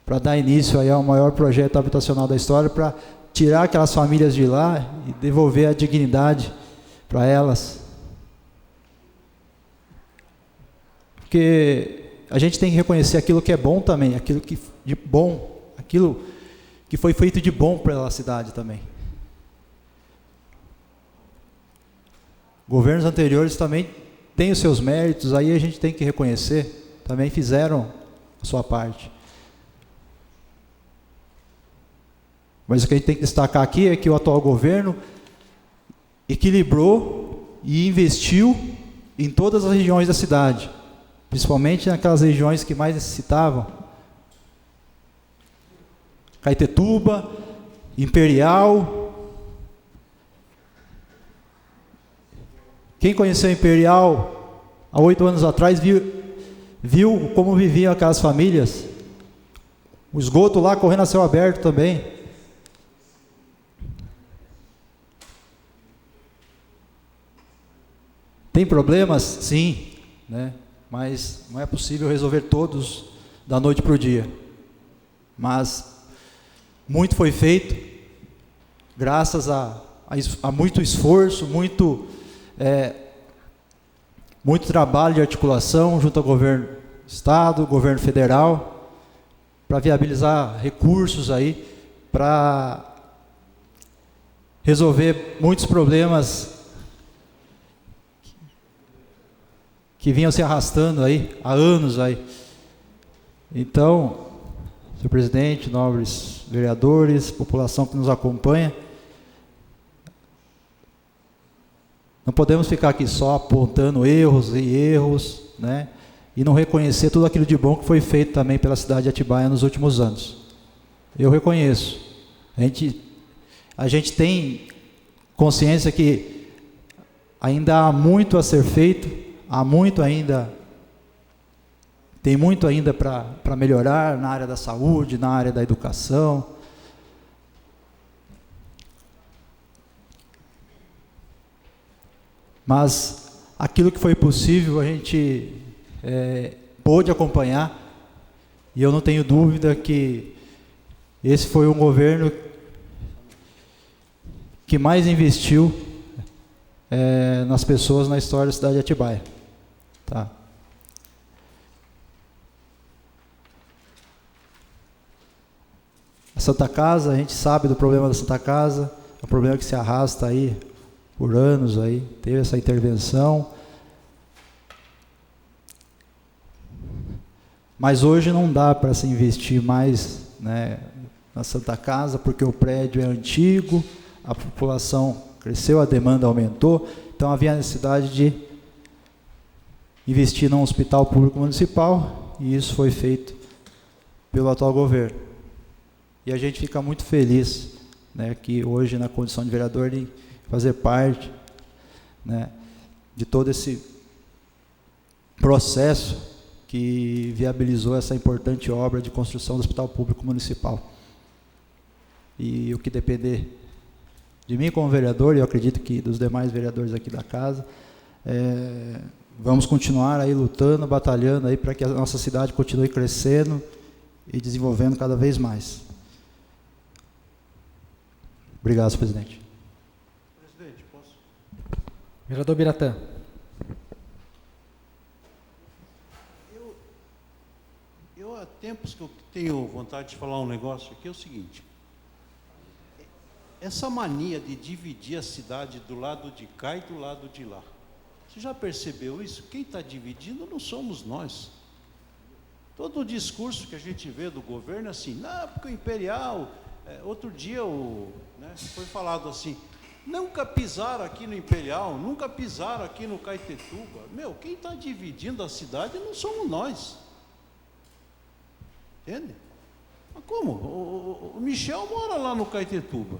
para dar início aí ao maior projeto habitacional da história, para tirar aquelas famílias de lá e devolver a dignidade para elas. Porque a gente tem que reconhecer aquilo que é bom também, aquilo que foi feito de bom pela cidade também. Governos anteriores também têm os seus méritos, aí a gente tem que reconhecer, também fizeram a sua parte. Mas o que a gente tem que destacar aqui é que o atual governo equilibrou e investiu em todas as regiões da cidade, principalmente naquelas regiões que mais necessitavam. Caetetuba, Imperial. Quem conheceu Imperial há 8 anos atrás viu como viviam aquelas famílias. O esgoto lá correndo a céu aberto também. Tem problemas? Sim, né? Mas não é possível resolver todos da noite para o dia. Mas muito foi feito, graças a muito esforço, muito trabalho de articulação junto ao governo do estado, governo federal, para viabilizar recursos aí, para resolver muitos problemas que vinham se arrastando aí há anos aí. Então, senhor presidente, nobres vereadores, população que nos acompanha, não podemos ficar aqui só apontando erros, né? E não reconhecer tudo aquilo de bom que foi feito também pela cidade de Atibaia nos últimos anos. Eu reconheço. A gente tem consciência que ainda há muito a ser feito, há muito ainda Tem muito ainda para melhorar na área da saúde, na área da educação. Mas aquilo que foi possível a gente pôde acompanhar, e eu não tenho dúvida que esse foi um governo que mais investiu nas pessoas na história da cidade de Atibaia. Tá? A Santa Casa, a gente sabe do problema da Santa Casa, é um problema que se arrasta aí por anos, aí, teve essa intervenção. Mas hoje não dá para se investir mais, né, na Santa Casa, porque o prédio é antigo, a população cresceu, a demanda aumentou, então havia a necessidade de investir num hospital público municipal, e isso foi feito pelo atual governo. E a gente fica muito feliz, né, que hoje, na condição de vereador, de fazer parte, né, de todo esse processo que viabilizou essa importante obra de construção do Hospital Público Municipal. E o que depender de mim como vereador, e eu acredito que dos demais vereadores aqui da casa, vamos continuar aí lutando, batalhando aí para que a nossa cidade continue crescendo e desenvolvendo cada vez mais. Obrigado, senhor presidente. Presidente, posso? Vereador Biratã. Eu há tempos que eu tenho vontade de falar um negócio aqui, é o seguinte. Essa mania de dividir a cidade do lado de cá e do lado de lá. Você já percebeu isso? Quem está dividindo não somos nós. Todo o discurso que a gente vê do governo é assim, não, porque o Imperial... outro dia foi falado assim, nunca pisaram aqui no Imperial, nunca pisaram aqui no Caetetuba. Meu, quem está dividindo a cidade não somos nós. Entende? Mas como? O Michel mora lá no Caetetuba.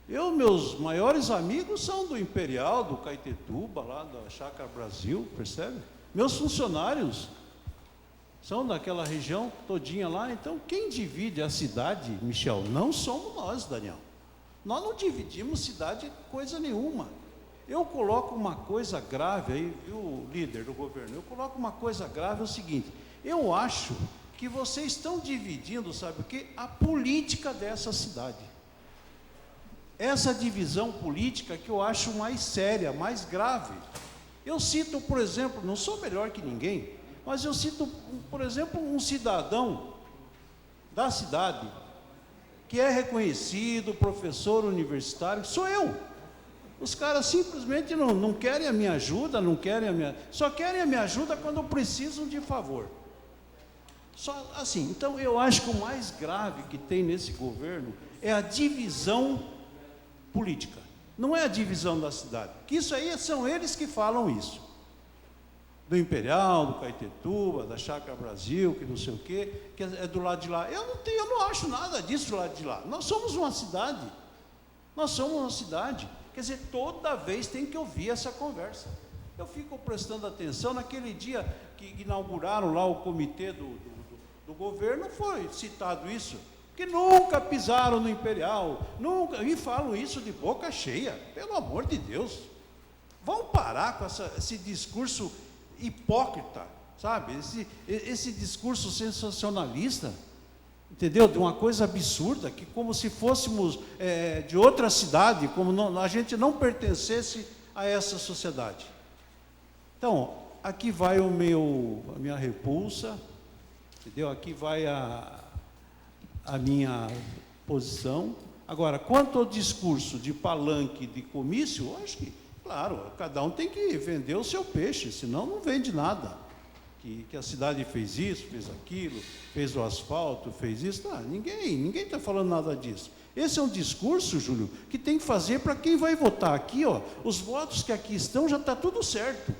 Meus maiores amigos são do Imperial, do Caetetuba, lá da Chácara Brasil, percebe? Meus funcionários são daquela região todinha lá. Então, quem divide a cidade, Michel, não somos nós, Daniel. Nós não dividimos cidade coisa nenhuma. Eu coloco uma coisa grave aí, viu, líder do governo? Eu coloco uma coisa grave, é o seguinte, eu acho que vocês estão dividindo, sabe o quê? A política dessa cidade. Essa divisão política que eu acho mais séria, mais grave. Eu cito, por exemplo, não sou melhor que ninguém, mas eu cito, por exemplo, um cidadão da cidade, que é reconhecido, professor universitário, sou eu. Os caras simplesmente não querem a minha ajuda, só querem a minha ajuda quando precisam de favor. Só assim, então eu acho que o mais grave que tem nesse governo é a divisão política. Não é a divisão da cidade, que isso aí são eles que falam isso. Do Imperial, do Caetetuba, da Chácara Brasil, que não sei o quê, que é do lado de lá. Eu não acho nada disso do lado de lá. Nós somos uma cidade. Nós somos uma cidade. Quer dizer, toda vez tem que ouvir essa conversa. Eu fico prestando atenção, naquele dia que inauguraram lá o comitê do governo, foi citado isso, que nunca pisaram no Imperial, nunca, e falam isso de boca cheia, pelo amor de Deus. Vamos parar com esse discurso hipócrita, sabe? Esse discurso sensacionalista, entendeu? De uma coisa absurda, que como se fôssemos de outra cidade, como a gente não pertencesse a essa sociedade. Então, aqui vai a minha repulsa, entendeu? Aqui vai a minha posição. Agora, quanto ao discurso de palanque, de comício, eu acho que, claro, cada um tem que vender o seu peixe, senão não vende nada. Que a cidade fez isso, fez aquilo, fez o asfalto, fez isso. Não, ninguém está falando nada disso. Esse é um discurso, Júlio, que tem que fazer para quem vai votar aqui, ó, os votos que aqui estão, já está tudo certo.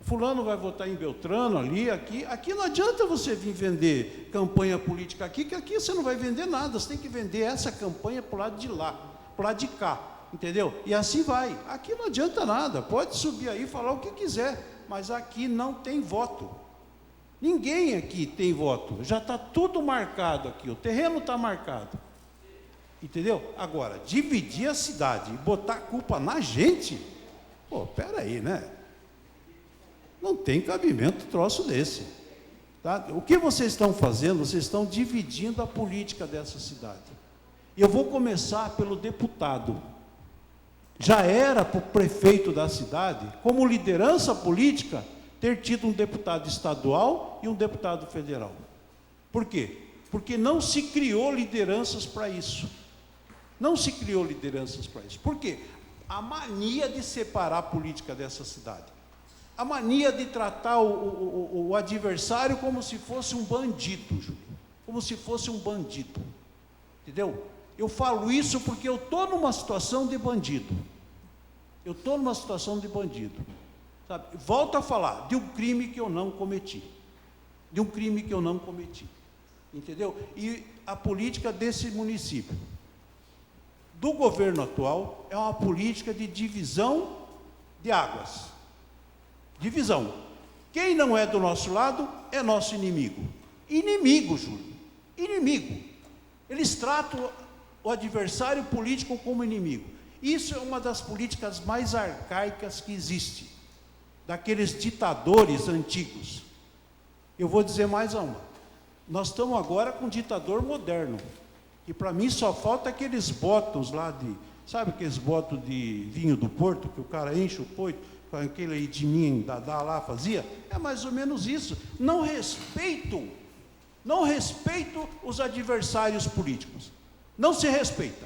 Fulano vai votar em Beltrano, ali, aqui. Aqui não adianta você vir vender campanha política aqui, que aqui você não vai vender nada. Você tem que vender essa campanha para o lado de lá, para o lado de cá, entendeu? E assim vai. Aqui não adianta nada. Pode subir aí e falar o que quiser, mas aqui não tem voto. Ninguém aqui tem voto. Já está tudo marcado aqui. O terreno está marcado. Entendeu? Agora, dividir a cidade e botar a culpa na gente? Pô, peraí, né? Não tem cabimento troço desse. Tá? O que vocês estão fazendo? Vocês estão dividindo a política dessa cidade. E eu vou começar pelo deputado. Já era para o prefeito da cidade, como liderança política, ter tido um deputado estadual e um deputado federal. Por quê? Porque não se criou lideranças para isso. Não se criou lideranças para isso. Por quê? A mania de separar a política dessa cidade. A mania de tratar o adversário como se fosse um bandido, Júlio. Como se fosse um bandido. Entendeu? Eu falo isso porque eu estou numa situação de bandido. Eu estou numa situação de bandido. Sabe? Volto a falar de um crime que eu não cometi. De um crime que eu não cometi. Entendeu? E a política desse município, do governo atual, é uma política de divisão de águas. Divisão. Quem não é do nosso lado é nosso inimigo. Inimigo, Júlio. Inimigo. Eles tratam o adversário político como inimigo. Isso é uma das políticas mais arcaicas que existe, daqueles ditadores antigos. Eu vou dizer mais uma. Nós estamos agora com um ditador moderno, e para mim só falta aqueles botões lá de, sabe aqueles botões de vinho do Porto, que o cara enche o poito, com aquele aí de mim, Dadá lá fazia? É mais ou menos isso. Não respeito os adversários políticos. Não se respeita.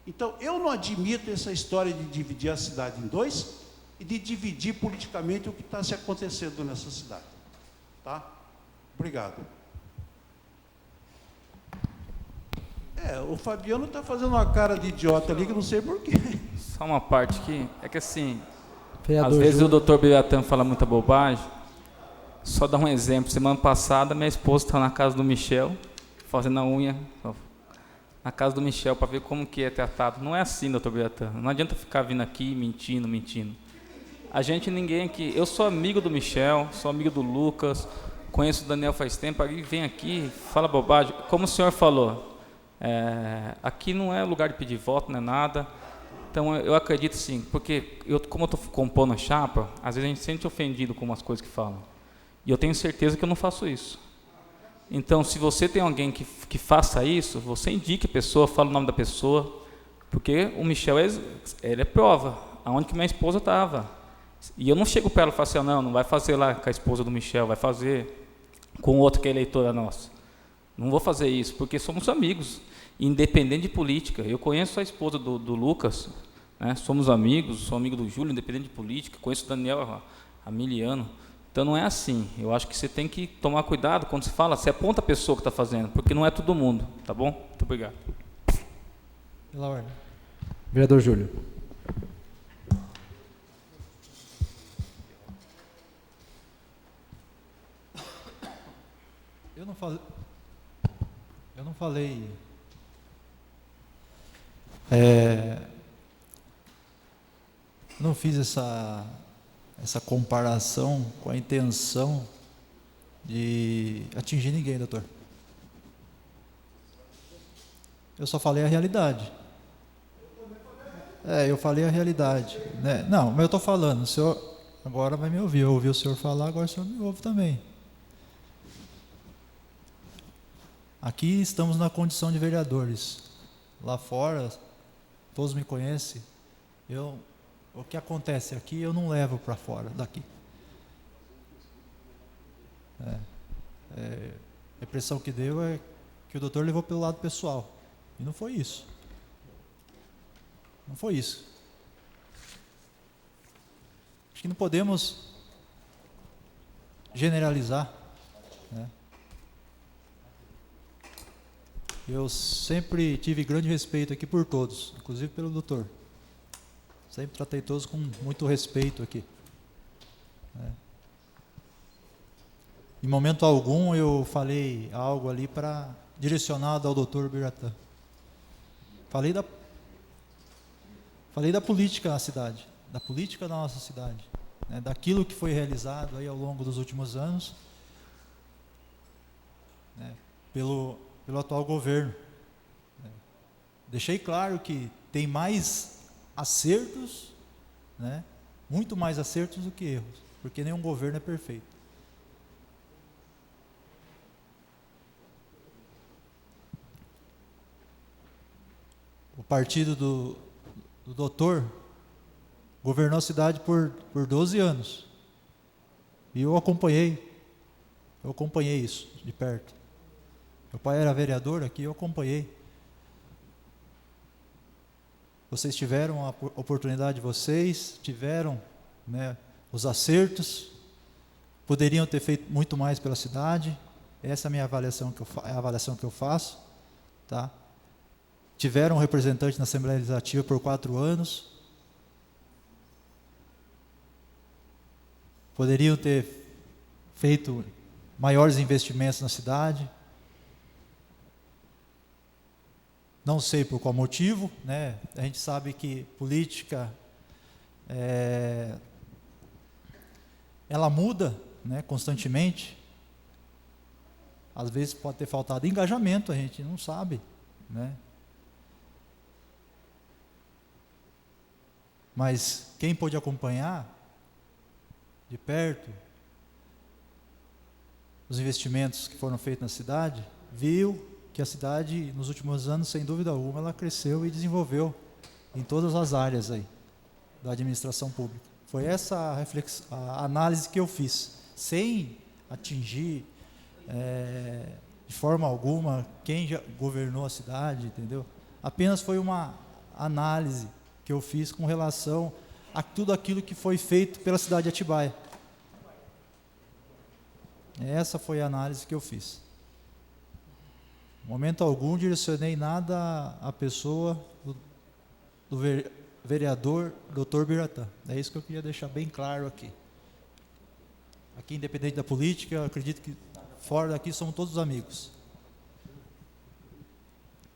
Então, eu não admito essa história de dividir a cidade em dois e de dividir politicamente o que está se acontecendo nessa cidade. Tá? Obrigado. O Fabiano está fazendo uma cara de idiota ali que eu não sei porquê. Só uma parte aqui, é que assim, Vereador às vezes Júlio. o doutor Biratã fala muita bobagem. Só dar um exemplo, semana passada minha esposa estava na casa do Michel, fazendo a unha, na casa do Michel, para ver como que é tratado. Não é assim, doutor Biratã, não adianta ficar vindo aqui mentindo. A gente, ninguém aqui, eu sou amigo do Michel, sou amigo do Lucas, conheço o Daniel faz tempo, aí vem aqui, fala bobagem. Como o senhor falou, aqui não é lugar de pedir voto, não é nada. Então eu acredito sim, porque como eu estou compondo a chapa, às vezes a gente se sente ofendido com umas coisas que falam. E eu tenho certeza que eu não faço isso. Então, se você tem alguém que faça isso, você indique a pessoa, fala o nome da pessoa, porque o Michel, ele é prova, aonde que minha esposa estava. E eu não chego para ela e falo assim, não vai fazer lá com a esposa do Michel, vai fazer com outro que é eleitora nossa. Não vou fazer isso, porque somos amigos, independente de política. Eu conheço a esposa do Lucas, né? Somos amigos, sou amigo do Júlio, independente de política, conheço o Daniel Amiliano. Então não é assim. Eu acho que você tem que tomar cuidado quando se fala, você aponta a pessoa que está fazendo, porque não é todo mundo, tá bom? Muito obrigado. Pela ordem. Vereador Júlio. Eu não falei. Não fiz essa comparação com a intenção de atingir ninguém, doutor. Eu só falei a realidade. Eu falei a realidade, né? Não, mas eu estou falando, o senhor agora vai me ouvir. Eu ouvi o senhor falar, agora o senhor me ouve também. Aqui estamos na condição de vereadores. Lá fora, todos me conhecem. O que acontece aqui, eu não levo para fora daqui. A impressão que deu é que o doutor levou pelo lado pessoal. E não foi isso. Não foi isso. Acho que não podemos generalizar, né? Eu sempre tive grande respeito aqui por todos, inclusive pelo doutor. Sempre tratei todos com muito respeito aqui. Em momento algum eu falei algo ali direcionado ao doutor Biratã. Falei da política na cidade, da política da nossa cidade, né, daquilo que foi realizado aí ao longo dos últimos anos, né, pelo atual governo. Deixei claro que tem mais acertos, né, muito mais acertos do que erros, porque nenhum governo é perfeito. O partido do doutor governou a cidade por 12 anos. E eu acompanhei isso de perto. Meu pai era vereador aqui, eu acompanhei. Vocês tiveram a oportunidade, vocês tiveram, né, os acertos, poderiam ter feito muito mais pela cidade. Essa é a minha avaliação que eu faço, tá? Tiveram um representante na Assembleia Legislativa por 4 anos. Poderiam ter feito maiores investimentos na cidade. Não sei por qual motivo, né? A gente sabe que política ela muda, né, constantemente. Às vezes pode ter faltado engajamento, a gente não sabe, né? Mas quem pôde acompanhar de perto os investimentos que foram feitos na cidade, viu que a cidade, nos últimos anos, sem dúvida alguma, ela cresceu e desenvolveu em todas as áreas aí da administração pública. Foi essa a análise que eu fiz, sem atingir de forma alguma quem já governou a cidade, entendeu? Apenas foi uma análise que eu fiz com relação a tudo aquilo que foi feito pela cidade de Atibaia. Essa foi a análise que eu fiz. Em momento algum direcionei nada à pessoa do vereador Dr. Biratã. É isso que eu queria deixar bem claro aqui. Aqui, independente da política, eu acredito que fora daqui somos todos amigos.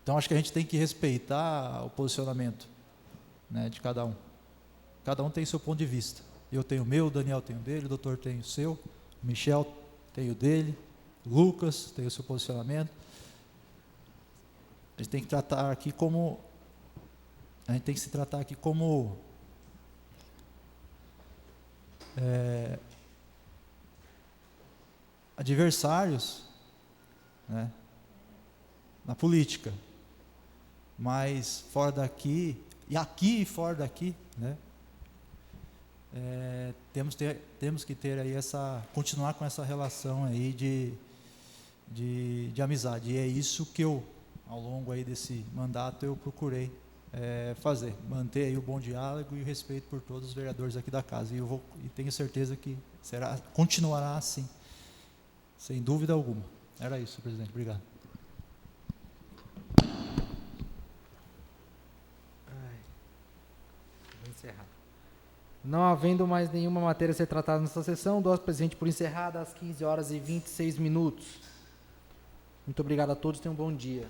Então acho que a gente tem que respeitar o posicionamento, né, de cada um. Cada um tem seu ponto de vista. Eu tenho o meu, o Daniel tem o dele, o doutor tem o seu, o Michel tem o dele, o Lucas tem o seu posicionamento. A gente tem que tratar aqui como adversários, né, na política, mas fora daqui e fora daqui, né, temos que ter aí continuar com essa relação aí de amizade, e é isso que eu, ao longo aí desse mandato, eu procurei fazer, manter aí o bom diálogo e o respeito por todos os vereadores aqui da casa, e tenho certeza que continuará assim, sem dúvida alguma. Era isso, presidente. Obrigado. Vou encerrar. Não havendo mais nenhuma matéria a ser tratada nesta sessão, dou ao presidente por encerrada às 15h26. Muito obrigado a todos, tenham um bom dia.